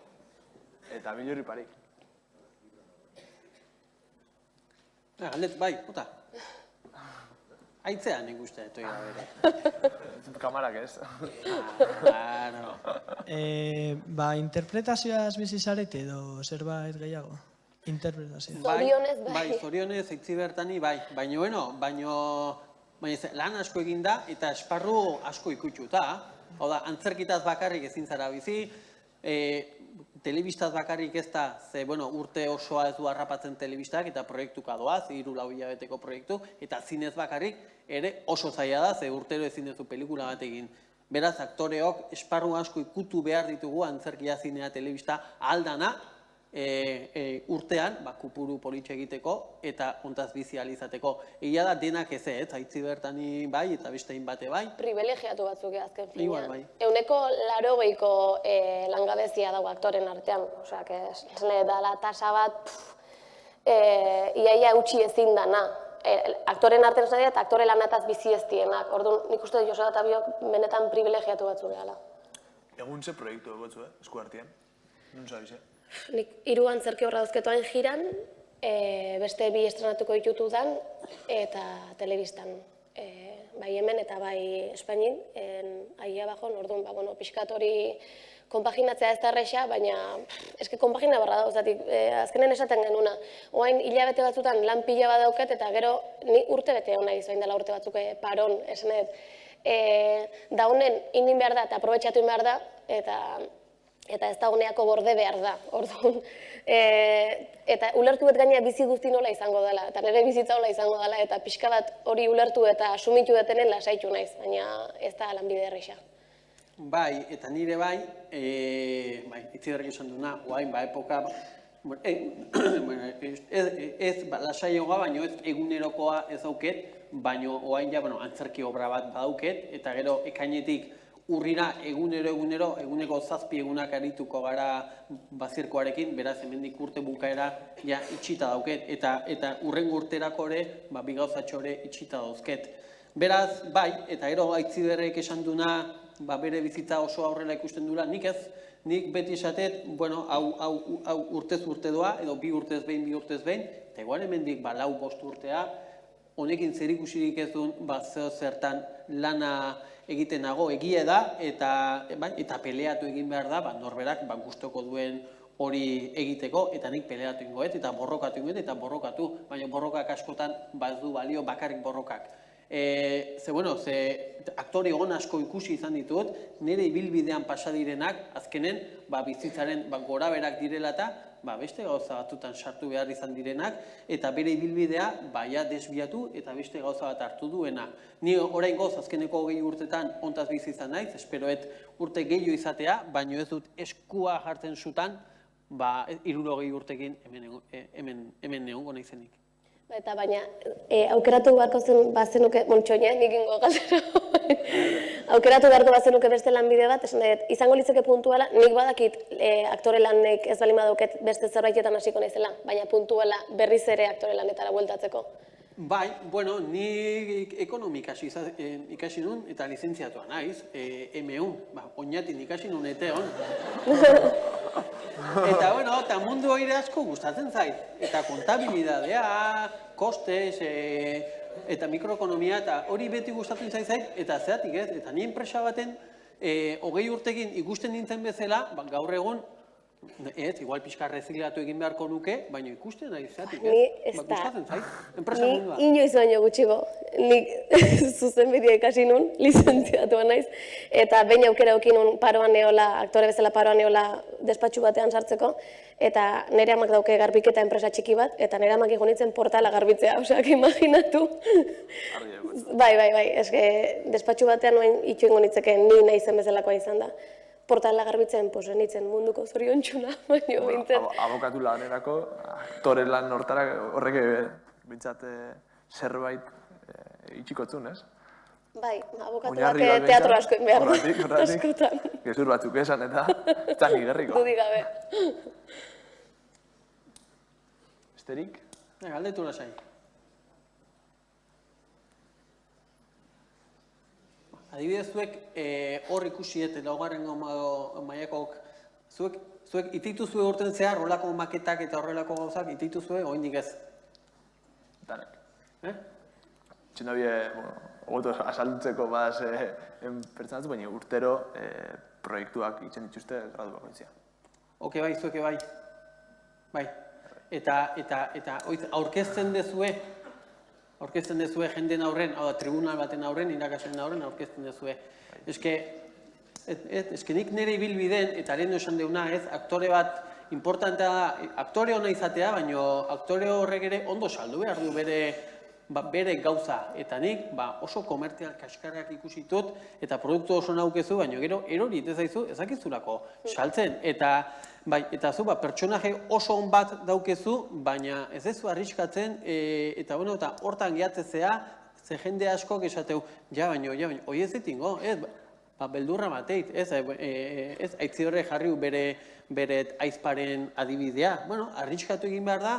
eta bilurri parik. Galdet, bai, ota. Aitzean nik uste, etoi da bere. Kamarak ez. Claro. Interpretazioaz bizi zarete edo zerbait gehiago? Interpretazioa. Zorionez, bai. Bai, zorionez, eitzi bertani, bai. Baina lan asko eginda eta esparru asko ikutxuta. Hau da, antzerkitaz bakarrik ezin zara bizi, telebistaz bakarrik ez da, ze, urte osoa ez du harrapatzen telebistak eta proiektuka doaz, 3-4 hilabeteko proiektu, eta zinez bakarrik ere oso zaila da, ze urtero ezin duzu pelikula bat egin. Beraz, aktoreok esparru asko ikutu behar ditugu antzerkia, zinea, telebista aldana, urtean, kupuru politxe egiteko eta ontaz bizi alizateko. Egia da denak ez, Aitzi Bertani bai eta bestein bate bai. Privilegiatu batzuk azken Igual, finean. bai. 180ko langabezia dago aktoren artean, osea, esne dala tasa bat, iaia utxi ezin dana. Aktoren artean esan dira eta aktore lanataz bizi ez dienak. Orduan, nik uste Joseba Tabiok benetan privilegiatu batzuk gehala. Egun ze proiektu egotzu, esku artean? Nun zabize? Nik 3 antzerki horra dauzketoan jiran, beste 2 estrenatuko ditutudan eta telebistan. Bai hemen eta bai Espainin, aia bajon, orduan, pixkat hori konpaginatzea ez da erresa, baina eske konpagina barra da, azkenen esaten genuna. Oain hilabete batzutan lan pila bat dauket eta gero ni urte bete hona izain dela urte batzuk paron, esanet. Da honen indin behar da eta aprobetxatu behar da, eta ez da honeako borde behar da, orduan. Eta ulertu bet gaina bizi guzti nola izango dela, eta nire bizitza nola izango dela, eta pixka bat hori ulertu eta asumitu detenen lasaitu naiz, baina ez da lanbide erresa. Bai, eta nire bai, Itzi Berrik esan duna, oain, epoka, ez lasaiagoa, baina ez egunerokoa ez dauket, baina oain ja, antzerki obra bat badauket, eta gero ekainetik urrira eguneko 7 egunak arituko gara bazirkoarekin, beraz hemendik urte bukaera ja itxita dauket, eta urrengo urterako ere, 2 gauzatxo ere itxita dauzket. Beraz, bai, eta gero Aitzi Berrik esan duna, bere bizitza oso aurrela ikusten dula, nik ez, nik beti esatet, hau urtez urte doa, edo 2 urtez behin, eta igual hemendik 4-5 urtea, honekin zerikusirik ez duen, zertan lana egiten nago egia da, eta peleatu egin behar da, norberak gustoko duen hori egiteko, eta nik peleatu ingoet, eta borrokatu ingoet, eta borrokatu, baina borrokak askotan ez du balio bakarrik borrokak. Ze aktore on asko ikusi izan ditut, nire ibilbidean pasadirenak, azkenen, bizitzaren gora berak direla eta, beste gauza batutan sartu behar izan direnak, eta bere ibilbidea baia desbiatu eta beste gauza bat hartu duena. Ni orain goz, azkeneko 20 urtetan ontaz bizi izan naiz, esperoet urte gehiago izatea, baino ez dut eskua jartzen zutan, 60 urtekin hemen neongo naizenik. Eta baina, aukeratu beharko zen bazenuke, montxoina, nik ingo galdera. Aukeratu beharko bazenuke beste lanbide bat, izango litzeke puntuala, nik badakit aktore lanek ez bali madauket beste zerbaitetan hasiko naizela, baina puntuala berriz ere aktore lanetara bueltatzeko. Bai, ni ekonomik ikasi nun eta lizentziatua naiz, MU, oinatin ikasi nun eteon. Eta mundu hori asko gustatzen zait. Eta kontabilidadea, kostes, eta mikroekonomia, eta hori beti gustatzen zait, eta zeratik ez. Eta ni enpresa baten, 20 urtekin ikusten nintzen bezala, gaur egun, igual pixka reziklatu egin beharko nuke, baina ikusten nahi zeratik ez. Gustatzen zait, enpresa mundua. Ni inoiz baino gutxiko, nik zuzenbidea ikasi nun, lizentziatua naiz, eta behin aukera eukin nun paroan neola, aktore bezala paroan neola despatxu batean sartzeko, eta nire amak dauke garbiketa enpresa txiki bat, eta nire amak igonitzen portala garbitzea, oseak imaginatu. Bai, eske despatxu batean noen itxuengo nitzeke ni nahizen bezalakoa izan da. Portala garbitzen, nitzen munduko zoriontxuna, baina bintzen. Abokatu lanerako, aktore lan hortara horrek bintzat zerbait itxikotzun, ez? Bai, abokatuak teatro asko behar da, askotan. Gezur batzuk esan eta txangi gerriko. Dudik gabe. Esterik? Galdetu lasai. Adibidez, zuek hor ikusiet, laugarrengo maiakok, zuek itituzue urten zehar, horrelako maketak eta horrelako gauzak, itituzue, oindik ez? Danek. Txinabie, ogotu asaldutzeko baz pertsonatzu, baina urtero proiektuak itzen dituzte gradu bakoitzia. Oke, bai, zueke bai. Bai. Eta aurkezten dezue jenden aurren, hau da, tribunal baten aurren, irakasleen aurren, aurkezten dezue. Eske, eskenik nire ibilbideen, eta lehen esan deuna, aktore bat importantea da, aktore hona izatea, baina aktore horrek ere ondo saldu behar du bere gauza. Eta nik oso komertzial kaskarrak ikusitut, eta produktu oso naukezu, baina gero erori ezakizulako saltzen. Eta zu, pertsonaje oso on bat daukezu, baina ez ezu arriskatzen, eta hortan gehatzezea, ze jende askok esateu, baina, hoi ez ditingo, beldurra bateit, ez aitzi horre jarri bere aizparen adibidea. Arriskatu egin behar da,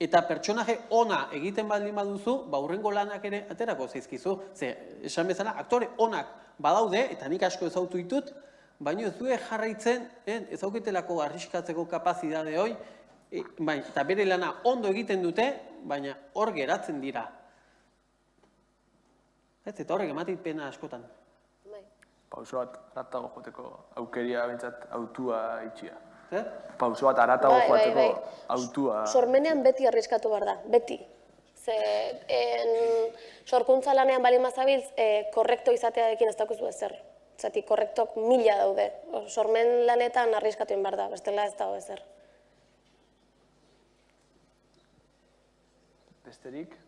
eta pertsonaje ona egiten baldin baduzu, hurrengo lanak ere aterako zaizkizu. Esan bezala, aktore onak badaude, eta nik asko ezautu ditut, baina ez due jarraitzen, ez auketelako arriskatzeko kapazidade hoi, eta bere lana ondo egiten dute, baina hor geratzen dira. Eta horrek ematit pena askotan. Pauso bat aratago joteko aukeria bintzat autua itxia. Pauso bat aratago joateko autua... Sormenean beti arriskatu behar da, beti. Sorkuntza lanean bali mazabiltz, korrekto izatearekin ez dakuzu ezer. Zati, korrektok 1000 daude. Sormen lanetan arriskatu behar da, bestela ez dago ezer. Besterik?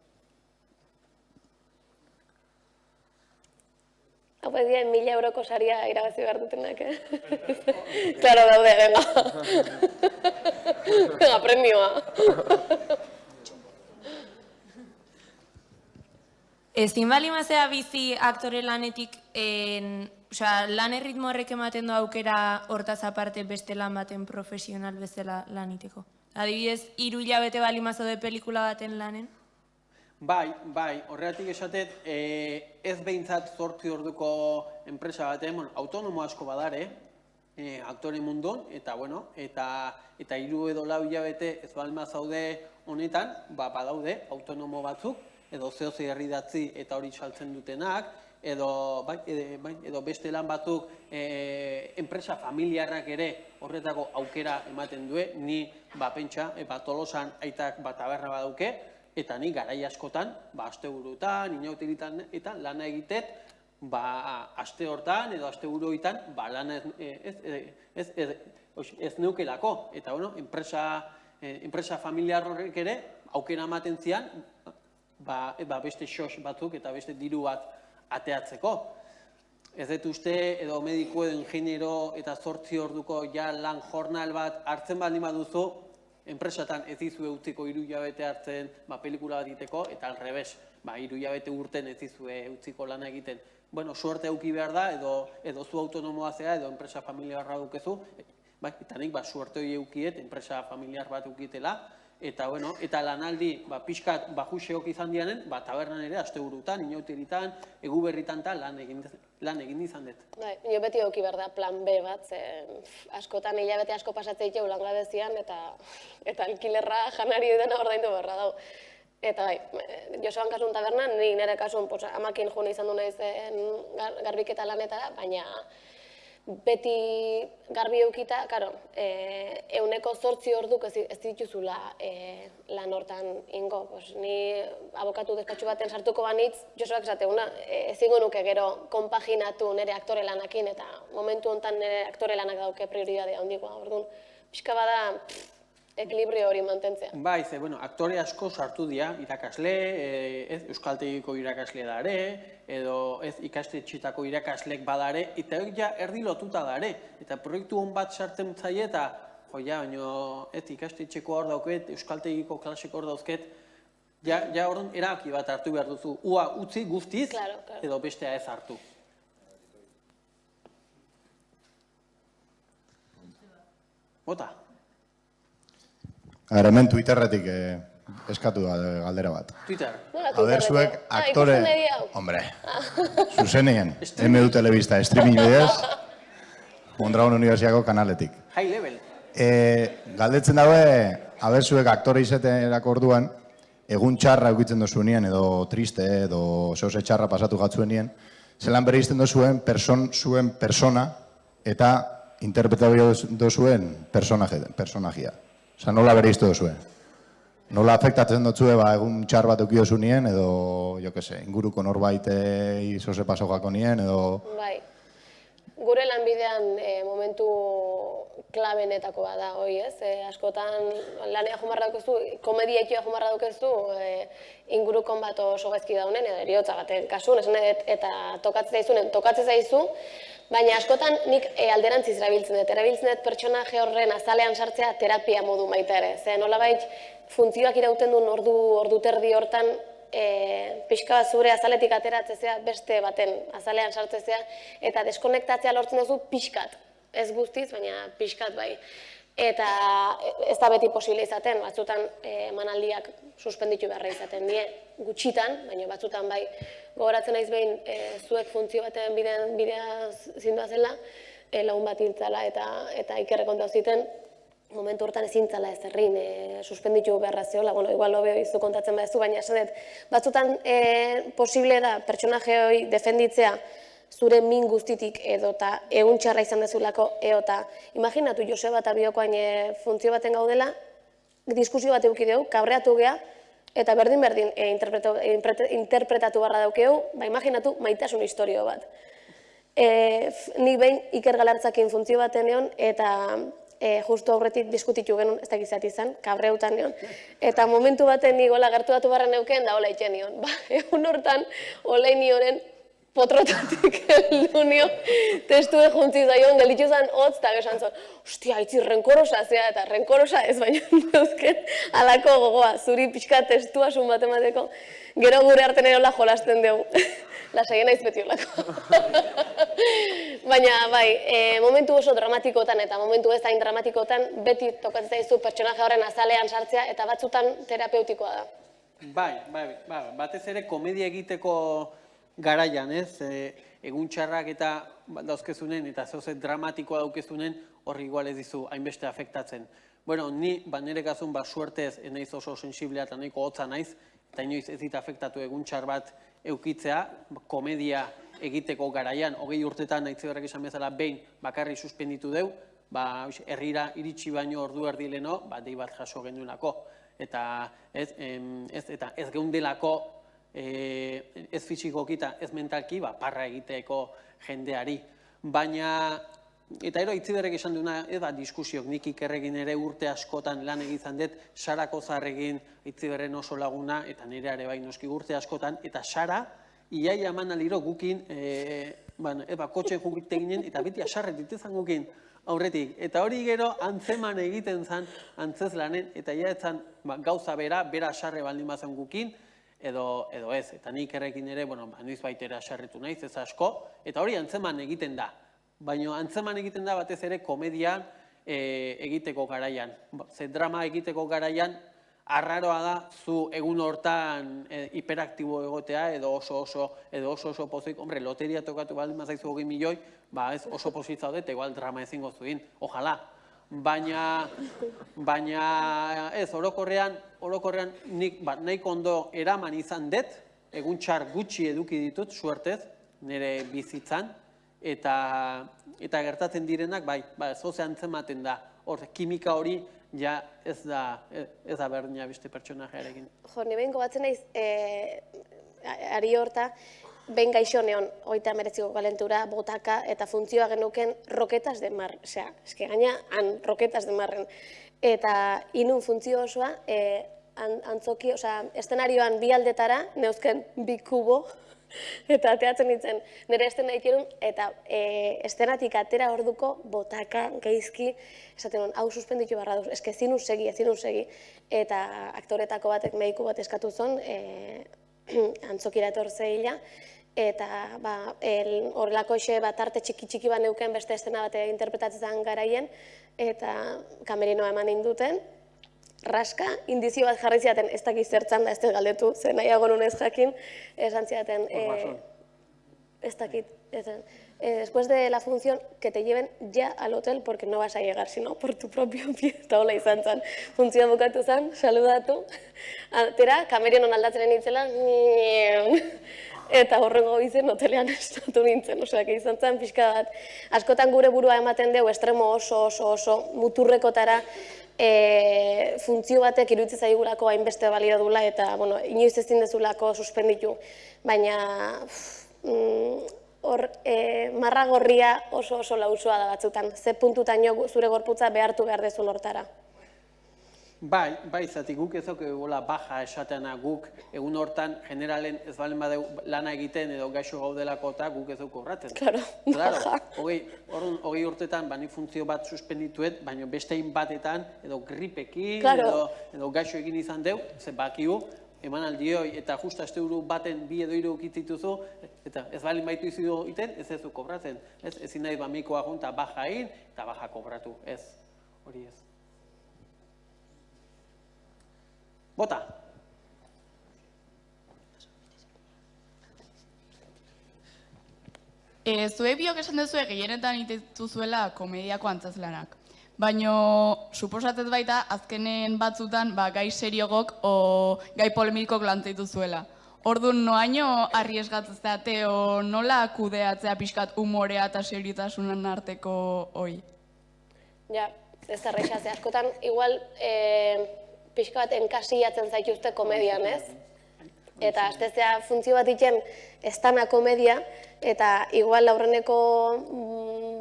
Hau egia, 1000 euroko saria irabazi behar dutenak, Claro, daude, venga. Venga, premioa. Ezin bali mazea bizi aktore lanetik, lan erritmo horrek ematen du aukera hortaz aparte beste lan baten profesional bezala laniteko. Adibidez, 3 hilabete bali mazaude pelikula baten lanen? Bai, horregatik esatet, ez behintzat 8 orduko enpresa batean, autonomo asko badare, aktore mundun, eta 3 edo 4 hilabete ez balma zaude honetan, badaude autonomo batzuk, edo zehose herridatzi eta hori saltzen dutenak, edo beste lan batzuk enpresa familiarrak ere horretako aukera ematen due, ni pentsa, Tolosan aitak taberna badauke, eta ni garai askotan, asteburutan, inautiritan eta lana egitet, aste hortan edo asteburu hortan, lana ez neukelako. Eta, enpresa familiar horrek ere, aukera ematen zian, beste sos batzuk eta beste diru bat ateatzeko. Ez dut uste, edo mediku edo ingeniero eta 8 orduko lan jornal bat hartzen baldin baduzu, enpresatan ez dizue utziko 3 hilabete hartzen pelikula bat egiteko, eta alrebes, 3 hilabete urten ez dizue utziko lana egiten. Suerte euki behar da, edo zu autonomoa zea, edo enpresa familiarra dukezu, eta nik suerte hori eukiet, enpresa familiar bat eukitela, eta lanaldi pixkat baxuseok izan dianen, tabernan ere asteburutan, inautiritan, eguberritan lan egin izan dut. Jo beti euki behar da plan B bat, askotan hilabete asko pasatzea itxeu langabezian, eta alkilerra janari dena ordaindu beharra dau. Eta Joseban kasun tabernan, nire kasun amakin june izan du naizen garbiketa lanetara, baina beti garbi eukita, karo, 8 orduk ez dituzula lan hortan ingo. Ni abokatu despatxu baten sartuko banitz, Josebak esateuna, ezingo nuke gero konpaginatu nire aktore lanakin, eta momentu honetan nire aktore lanak dauke prioridadea handikoa. Orduan, pixka bada ekilibrio hori mantentzea. Bai, aktore asko sartu dira, irakasle, euskaltegiko irakasle dare, edo ikastetxetako irakaslek badare, eta hori erdi lotuta dare. Eta proiektu hon bat sartzen zaie, eta baina ikastetxeko hor dauket, euskaltegiko klaseko hor dauzket, hor eraki bat hartu behar duzu. Ua utzi guztiz, edo bestea ez hartu. Bota. Hemen Twitterretik eskatu galdera bat. Twitter. Aderzuek aktore... Hombre, zuzenien, MU Telebista, streaming bidez, Mondragon Universiako kanaletik. High level. Galdetzen daue, aberzuek aktore izaterako orduan, egun txarra eukitzen dozunien, edo triste, edo zehose txarra pasatu gatzuenien, zelan bere izten dozuen zuen persona, eta interpretatu dozuen personajia. Osa, nola bere izte dozue? Nola afektatzen dozue, egun txar bat eukio nien, edo, inguruko norbait izose pasogako nien, edo... Bai. Gure lanbidean momentu klabenetako bada, hoi ez? Askotan lanea jumarra dukezu, komedia ekioa jumarra dukezu, ingurukon bat oso gaizki daunen, edo eriotza baten kasun, eta tokatzen zaizu, baina askotan nik alderantziz erabiltzen dut pertsonaje horren azalean sartzea terapia modu baita ere. Zer, nolabait funtzioak irauten duen ordu terdi hortan, pixka bat zure azaletik ateratzea beste baten azalean sartzea eta deskonektatzea lortzen duzu pixkat. Ez guztiz, baina pixkat bai. Eta ez da beti posible izaten, batzutan emanaldiak suspenditu beharra izaten die, gutxitan, baina batzutan bai. Gogoratzen naiz behin zuek funtzio baten bidea zindua zela, lagun bat hiltzala eta Ikerrek kontatu ziten, momentu hortan ezin zala ez errin, suspenditu beharra zeola, igual lobe izu kontatzen badezu, baina esanet, batzutan posible da pertsonaje hori defenditzea zure min guztitik edota egun txarra izan dezulako eota. Imaginatu Joseba eta Biokoain funtzio baten gaudela, diskusio bat eukideu, kabreatu gea, eta berdin interpretatu barra daukeu, imaginatu maitasun historio bat. Nik behin Iker Galartzakin funtzio baten egon, eta justu aurretik diskutitu genuen, ez dakizat izan, kabreutan nion. Eta momentu baten nigoela gertu barra neuken, da hola itxen nion. Egun hortan, hola nionen potrotatik heldu nion, testu juntzi zaion, gelitzu zen hotz, eta gesan zon, ostia, haitzi renkorosa zea, eta renkorosa ez baina neuzken, alako gogoa, zuri pixka testua sun bat emateko, gero gure arten erola jolasten dugu. Lasaien naiz beti olako. Baina, bai, momentu oso dramatikotan eta momentu ez hain dramatikotan beti tokatzen zaizu pertsonaje horren azalean sartzea eta batzutan terapeutikoa da. Bai, batez ere komedia egiteko garaian, ez? Egun txarrak eta dauzkezunen eta zehoze dramatikoa daukezunen horri igual ez dizu hainbeste afektatzen. Bueno, ni nire gazun suertez naiz oso sensiblea eta nahiko hotza naiz, eta inoiz ez dit afektatu egun txar bat eukitzea, komedia egiteko garaian, 20 urtetan nahi zeberrak esan bezala behin bakarri suspenditu deu, herrira iritsi baino ordu erdi leno, dei bat jaso genuelako. Eta ez geundelako, ez fisikoki eta ez mentalki, parra egiteko jendeari. Baina, eta ero Itziberrek esan duena, diskusiok nik Ikerrekin ere urte askotan lan egizan dut, Sarako Zarregin Itziberren oso laguna, eta nireare bai noski urte askotan, eta Sara, iaia eman aliro gukin, kotxen jukite ginen, eta beti asarret dituzan gukin aurretik. Eta hori gero antzeman egiten zen, antzez lanen, eta iaetzan gauza bera asarre baldin bazen gukin, edo ez. Eta nik errekin ere, noiz baitera asarretu naiz, ez asko, eta hori antzeman egiten da. Baina antzeman egiten da batez ere komedian egiteko garaian. Ze drama egiteko garaian, arraroa da zu egun hortan hiperaktibo egotea edo oso pozik. Hombre, loteria tokatu baldin mazaizu 20 milioi, ez oso pozik zaudet, igual drama ezingo zuin, ojalá. Baina ez, orokorrean nik nahiko ondo eraman izan dut, egun txar gutxi eduki ditut, suertez, nire bizitzan, eta gertatzen direnak, zoze antzematen da. Hor, kimika hori ja ez da berdina beste pertsonajearekin. Jo, ni behin gobatzen naiz, ari horta, behin gaixo neon, 39ko kalentura, botaka, eta funtzioa genuken roketas de mar. Osea, eske gaina, roketas de marren. Eta inun funtzio osoa, antzoki, osea, estenarioan bi aldetara, neuzken bi kubo, eta ateatzen nintzen, nire estena ikirun, eta estenatik atera orduko botaka, geizki, esaten hau suspenditu barra duz, eske ezin segi. Eta aktoretako batek mediku bat eskatu zon, antzokira etortzeila, eta horrelako exe bat arte txiki bat neuken beste estena bat interpretatzen garaien, eta kamerinoa eman induten, raska, indizio bat jarri ziaten, ez dakiz zertzan da, ez dut galdetu, zen nahiago nunez jakin, esan ziaten, ez dakit, después de la función, que te lleven ya al hotel, porque no vas a llegar, sino por tu propio pie, eta hola izan zen, funtzioa bukatu zen, saludatu, atera, kamerinon aldatzen nintzela, eta horrengo izen hotelean estatu nintzen, osea, izan zen pixka bat, askotan gure burua ematen dugu, estremo oso muturrekotara, funtzio batek iruditzen zaigulako hainbeste balio dula eta inoiz ezin dezulako suspenditu, baina hor marra gorria oso lausua da batzutan. Ze puntutaino zure gorputza behartu behar dezun hortara. Bai, zati guk ez dugu gola baja esateana guk egun hortan generalen ez balen badeu lana egiten edo gaixo gaudelako eta guk ez dugu horraten. Claro, baja. Hogei urtetan nik funtzio bat suspendituet, baina beste batetan edo gripekin edo gaixo egin izan deu, ze bakiu, eman aldioi eta justa euro baten 2 edo 3 ukitzituzu, eta ez balen baitu izidu iten, ez du kobratzen. Ezin nahi mikoa junta baja egin eta baja kobratu, ez, hori ez. Bota. Zue biok esan duzue gehienetan ituzuela komediako antzezlanak. Baina, suposatzen baita, azkenen batzutan gai seriogok o gai polemikok lantzeitu zuela. Orduan, noaino arriesgatzea o nola kudeatzea pixkat humorea eta seriotasunan arteko hoi? Ja, ez da reixaz, askotan, igual, pixka bat enkasiatzen zaituzte komedian, ez? Eta astezea funtzio bat iken ez dana komedia, eta igual aurreneko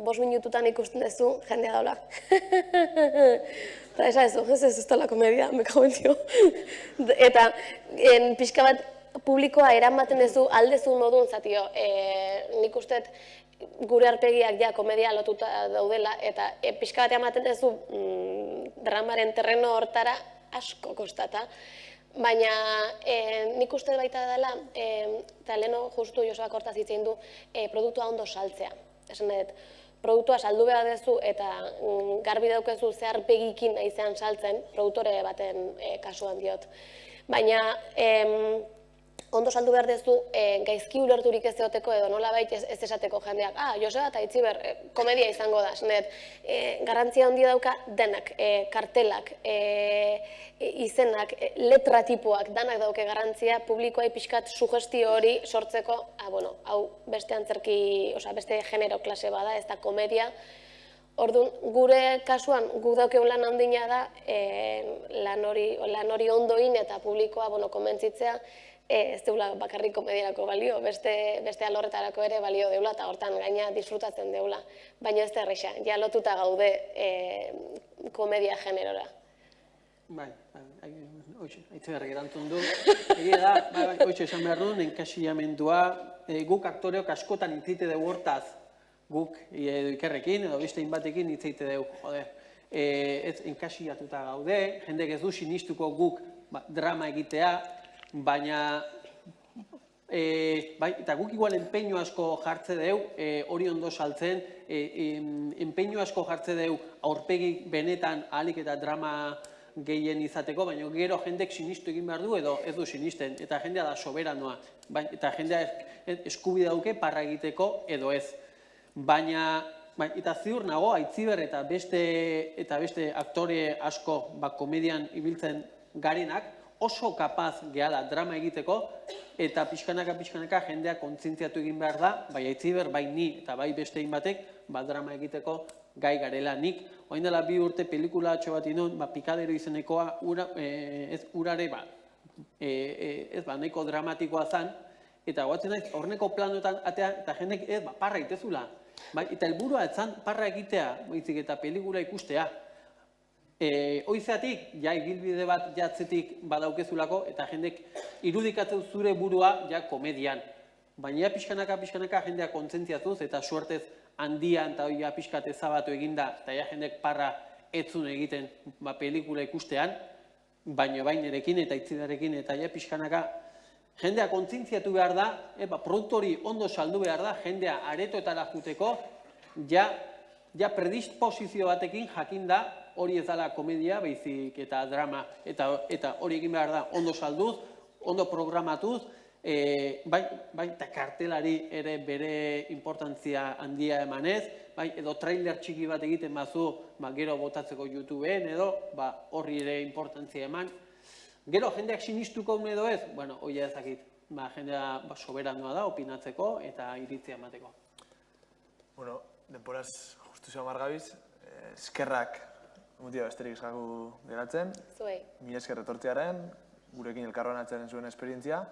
5 minututan ikusten duzu jendea daula. Eta ez dela komedia, me cago en Dio. Eta pixka bat publikoa eramaten duzu aldezun modun, zatio, nik usteet gure arpegiak ja komedia lotuta daudela, eta pixka bat ematen duzu dramaren terreno hortara asko kostata, baina nik uste baita dela, eta leheno justu Josebak hortaz hitzein du, produktua ondo saltzea. Esan dut, produktua saldu behar dezu eta garbi daukezu zehar pegikin naizean saltzen, produktore baten kasuan diot. Baina ondo saldu behar dezu gaizki ulerturik ez egoteko edo nolabait ez esateko jendeak, Joseba eta Itziber, komedia izango da, esanet, garrantzia handia dauka denak, kartelak, izenak, letra tipoak, danak dauke garrantzia, publikoa pixkat sugestio hori sortzeko, hau beste antzerki, beste genero klase bada, ez da komedia. Orduan, gure kasuan, guk daukeun lan handina da, lan hori ondoin eta publikoa komentzitzea, ez deula bakarrik komediarako balio, beste alorretarako ere balio deula eta hortan gaina disfrutatzen deula. Baina ez da erreixa, ja lotuta gaude komedia generora. Bai, haitze berrik erantzun du. Egia da, hoitxe esan behar duen, enkasiamendua, guk aktoreok askotan hitzeite dugu hortaz, guk ikerrekin edo beste inbatekin hitzeite dugu, joder. Ez enkasiatuta gaude, jendek ez du sinistuko guk drama egitea, baina eta guk igual enpeño asko jartze deu, hori ondo saltzen, enpeño asko jartze deu aurpegi benetan ahalik eta drama gehien izateko, baina gero jendek sinistu egin behar du edo ez du sinisten, eta jendea da soberanoa, eta jendea eskubide dauke parra egiteko edo ez. Baina, eta ziur nago, Aitziber eta beste aktore asko komedian ibiltzen garenak, oso kapaz gehala drama egiteko, eta pixkanaka jendea kontzientziatu egin behar da, bai Aitziber, bai ni eta bai bestein batek, drama egiteko gai garela nik. Oain dela 2 urte pelikula atxo bat inun, Pikadero izenekoa urare, nahiko dramatikoa zan, eta guatzen naiz, horneko planotan atea, eta jendek parra itezula. Eta helburua etzan parra egitea, eta pelikula ikustea. Hoizeatik, ibilbide bat jatzetik badaukezulako, eta jendek irudikatzen zure burua komedian. Baina pixkanaka jendea kontzentziatuz, eta suertez handian eta pixkat ezabatu eginda, eta jendek parra etzun egiten pelikula ikustean, baina bainerekin eta Itziberekin, eta pixkanaka jendea kontzentziatu behar da, produktori ondo saldu behar da, jendea aretoetara juteko, predisposizio batekin jakinda, hori ez dela komedia, baizik eta drama, eta hori egin behar da ondo salduz, ondo programatuz, eta kartelari ere bere importantzia handia emanez, edo trailer txiki bat egiten bazu, gero botatzeko YouTubeen, edo horri ere importantzia eman. Gero, jendeak sinistuko edo ez, hori ezakit, jendea soberanoa da, opinatzeko eta iritzia emateko. Bueno, denporaz justu zio margabiz, eskerrak mutia besterik eskaku geratzen. Zuei. Mila esker etortzearen, gurekin elkarroan atzaren zuen esperientzia.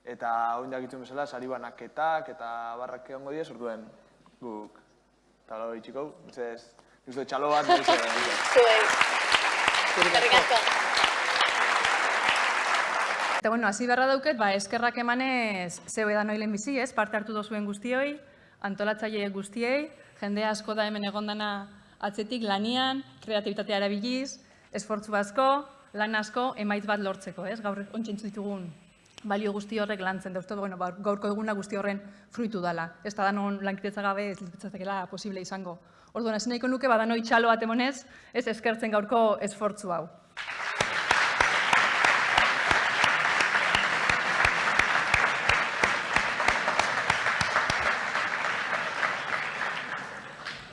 Eta oin dakitzen bezala, sari banaketak eta barrak egongo diez, orduen guk talo itxiko, ez txalo bat, Zuei. Eskerrik asko. Eta bueno, hasi beharra dauket, eskerrak emanez zeu edan oilen bizi, parte hartu dozuen guztioi, antolatzaile guztiei, jende asko da hemen egondana atzetik lanian, kreatibitatea erabiliz, esfortzu asko, lan asko, emaitz bat lortzeko, gaur ontsentzu ditugun balio guzti horrek lantzen da, uste, gaurko eguna guzti horren fruitu dela. Ez da danon lankidetza gabe ez litzatekela posible izango. Orduan, hasi nahiko nuke, badanoi txalo bat emonez, ez eskertzen gaurko esfortzu hau.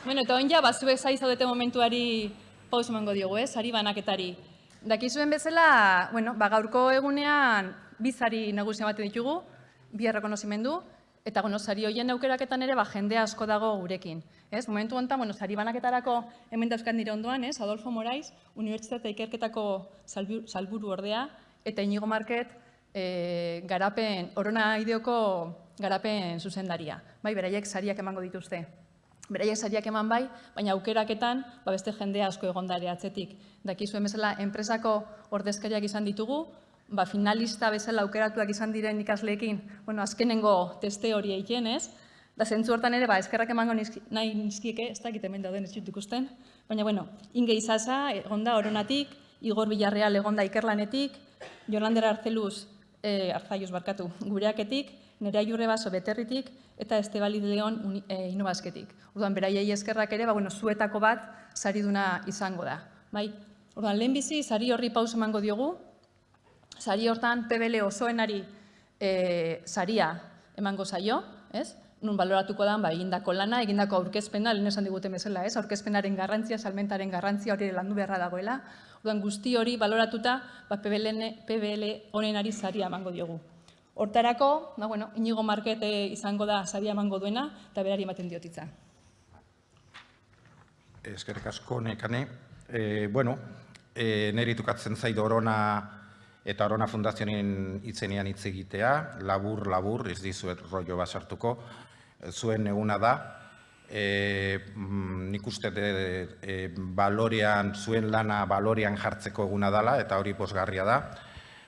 Bueno, eta oin ja, zuek zai zaudete momentuari paus emango diogu, sari banaketari. Dakizuen bezala, gaurko egunean bi sari nagusia ematen ditugu, bi errekonozimendu, eta sari horien aukeraketan ere jende asko dago gurekin. Momentu honetan, sari banaketarako hemen dauzkat nire ondoan, Adolfo Morais, Unibertsitate Ikerketako salburu ordea, eta Inigo Market, Orona Ideoko garapen zuzendaria. Beraiek sariak emango dituzte. Beraiek sariak eman baina aukeraketan beste jende asko egondare atzetik. Dakizuen bezala, enpresako ordezkariak izan ditugu, finalista bezala aukeratuak izan diren ikasleekin, azkenengo teste hori egiten, da zentzu hortan ere, eskerrak emango nahi nizkieke, ez dakit hemen dauden ez dut ikusten, baina, Inge Izaza, egonda Oronatik, Igor Villarreal egonda Ikerlanetik, Jolander Arzailuz gureaketik, Nerea Jurrebaso Beterritik, eta Estebali de Leon Inobasketik. Orduan, beraiei eskerrak ere, zuetako bat sariduna izango da. Orduan, lehenbizi, sari horri paus emango diogu, sari hortan PBL osoenari saria emango zaio, nun baloratuko da egindako lana, egindako aurkezpena, lehen esan diguten bezala, aurkezpenaren garrantzia, salmentaren garrantzia hori landu beharra dagoela. Orduan, guzti hori baloratuta PBL honenari saria emango diogu. Hortarako, Inigo Market izango da saria emango duena, eta berari ematen diotitza. Eskerrik asko, nekane. Neri tukatzen zaido Orona eta Orona Fundazioen itzenean hitz egitea, labur, ez dizuet rollo bat sartuko, zuen eguna da. Nik uste zuen lana balorean jartzeko eguna dela, eta hori posgarria da.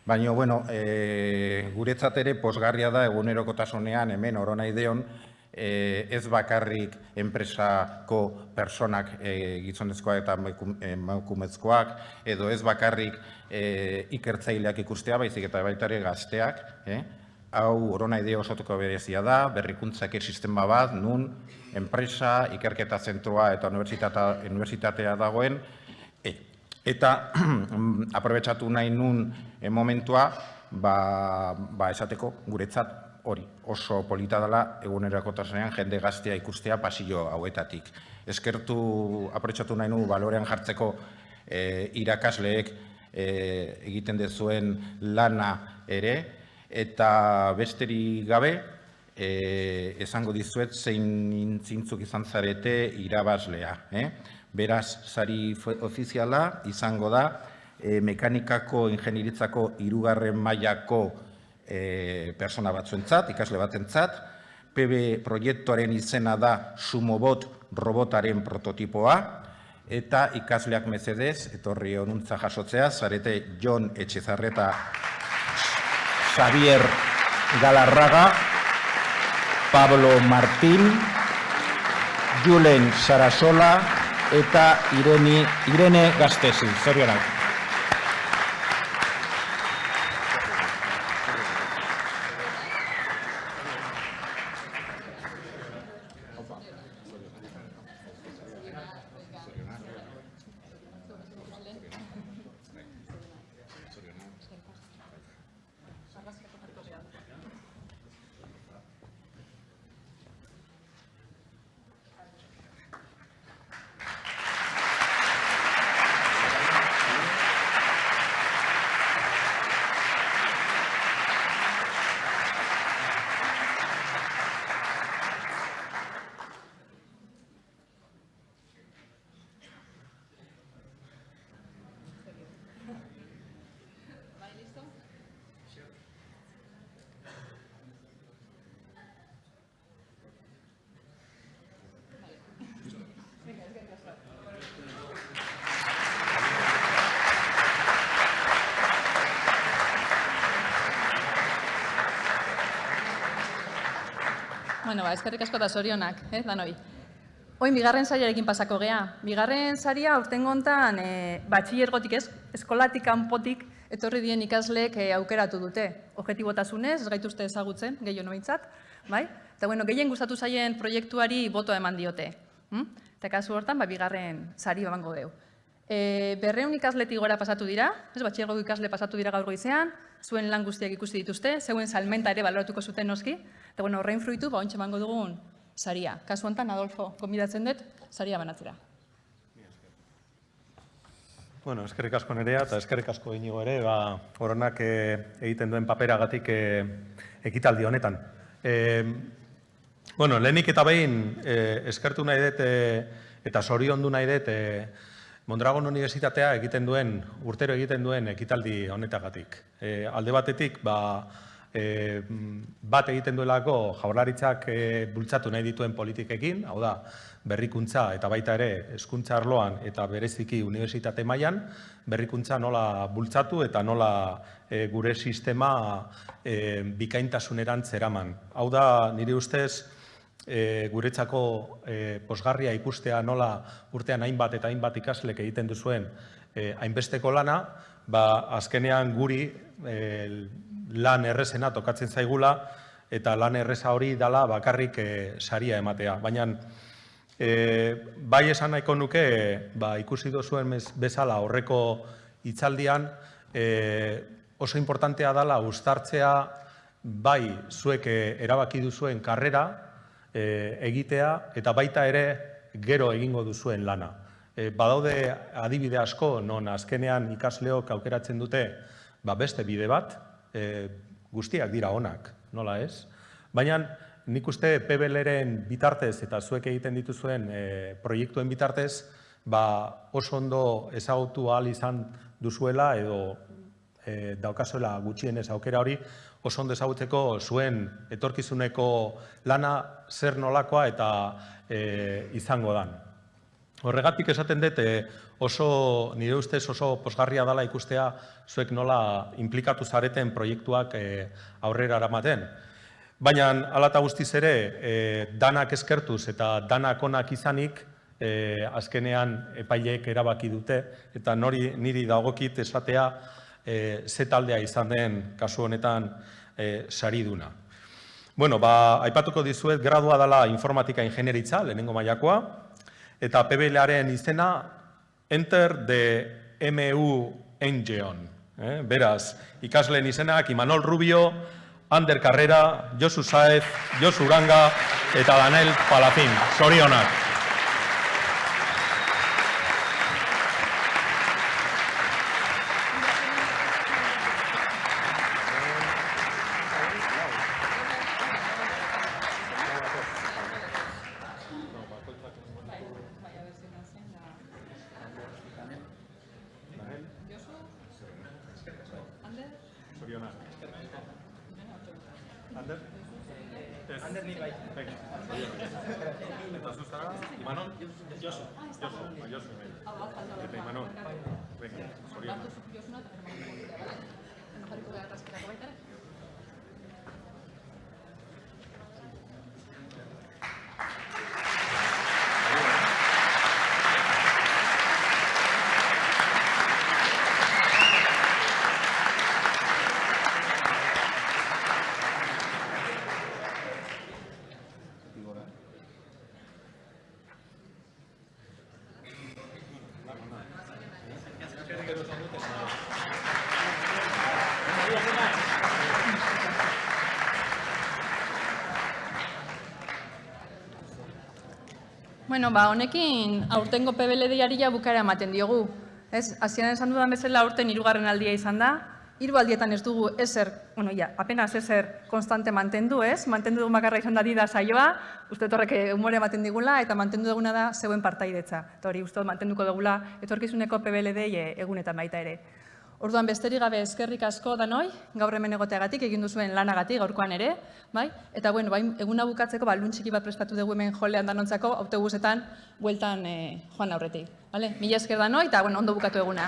Baina, guretzat ere posgarria da egunerokotasunean hemen Orona Ideon, ez bakarrik enpresako personak gizonezkoak eta emakumezkoak, edo ez bakarrik ikertzaileak ikustea, baizik eta baita ere gazteak. Hau Orona Ideo osotuko berezia da, berrikuntza sistema bat, nun enpresa, ikerketa zentroa eta unibertsitatea dagoen, eta aprobetxatu nahi nun momentua, esateko guretzat hori oso polita dela egunerokotasunean jende gaztea ikustea pasillo hauetatik. Aprobetxatu nahi nun balorean jartzeko irakasleek egiten dezuen lana ere, eta besterik gabe esango dizuet zein zintzuk izan zarete irabazlea. Beraz, sari ofiziala izango da mekanikako ingenieritzako 3. mailako persona batzuentzat, ikasle batentzat, PB proiektuaren izena da Sumobot robotaren prototipoa, eta ikasleak mesedez, etorri honuntza jasotzea, zarete Jon Etxezarreta, Xavier Galarraga, Pablo Martín, Julen Sarasola, eta Irene Gastesi. Zorionak. Bueno, eskerrik asko eta zorionak, danoi. Oin, bigarren sariarekin pasako gea. Bigarren saria urtengo hontan batxilergotik eskolatik kanpotik etorri dien ikasleek aukeratu dute. Objetibotasunez, ez gaituzte ezagutzen, gehiago behintzat, bai? Eta bueno, gehien gustatu zaien proiektuari botoa eman diote. Eta kasu hortan, bigarren sari emango deu. 200 ikasletik gora pasatu dira, batxilergoko ikasle pasatu dira gaur goizean, zuen lan guztiak ikusi dituzte, zeuen salmenta ere baloratuko zuten noski, eta bueno, horrein fruitu, ontsa emango dugun saria. Kasu honetan, Adolfo, gonbidatzen dut, saria banatzera. Bueno, eskerrik asko Nerea eta eskerrik asko Inigo ere, horonak egiten duen paperagatik ekitaldi honetan. Bueno, lehenik eta behin eskertu nahi dut eta zoriondu nahi dut Mondragon Unibertsitatea urtero egiten duen ekitaldi honetagatik. Alde batetik, bat egiten duelako Jaurlaritzak bultzatu nahi dituen politikekin, hau da, berrikuntza eta baita ere hezkuntza arloan eta bereziki unibertsitate mailan, berrikuntza nola bultzatu eta nola gure sistema bikaintasunerantz eraman. Hau da, nire ustez, guretzako posgarria ikustea nola urtean hainbat eta hainbat ikaslek egiten duzuen hainbesteko lana, azkenean guri lan errezena tokatzen zaigula eta lan erreza hori dala bakarrik saria ematea. Baina bai esan nahiko nuke ikusi duzuen bezala horreko hitzaldian oso importantea dala uztartzea bai zuek erabaki duzuen karrera egitea eta baita ere gero egingo duzuen lana. Badaude adibide asko non azkenean ikasleok aukeratzen dute beste bide bat, guztiak dira onak, nola ez? Baina nik uste PBL-ren bitartez eta zuek egiten dituzuen proiektuen bitartez oso ondo ezagutu ahal izan duzuela edo daukazuela gutxienez aukera hori oso ondo ezagutzeko zuen etorkizuneko lana zer nolakoa eta izango dan. Horregatik esaten dut oso, nire ustez oso posgarria dela ikustea zuek nola inplikatu zareten proiektuak aurrera eramaten. Baina hala eta guztiz ere danak eskertuz eta danak onak izanik azkenean epaileek erabaki dute eta niri dagokit esatea ze taldea izan den kasu honetan sariduna. Bueno, aipatuko dizuet gradua dela informatika ingenieritza, lehenengo mailakoa, eta PBL-aren izena Enter the MU Engeon. Beraz, ikasleen izenak Imanol Rubio, Ander Carrera, Josu Saez, Josu Uranga eta Daniel Palacín. Zorionak. Ander nik bai. Eta zuzara, Imanol? Josu. Eta Imanol. Zorionak. Bueno, honekin aurtengo PBL-diari bukaera ematen diogu. Hasieran esan dudan bezala aurten 3. aldia izan da. 3 aldietan ez dugu apenas ezer konstante mantendu, mantendu dugu bakarra izan da dida saioa, uste horrek umore ematen digula, eta mantendu duguna da zeuen partaidetza. Eta hori uste mantenduko dugula etorkizuneko PBL-dei egunetan baita ere. Orduan besterik gabe eskerrik asko danoi, gaur hemen egoteagatik, egin duzuen lanagatik, gaurkoan ere, bai? Eta bueno, eguna bukatzeko balun txiki bat prestatu dugu hemen jolean danontzako, autobusetan, bueltan joan aurretik. Mila esker danoi, eta ondo bukatu eguna.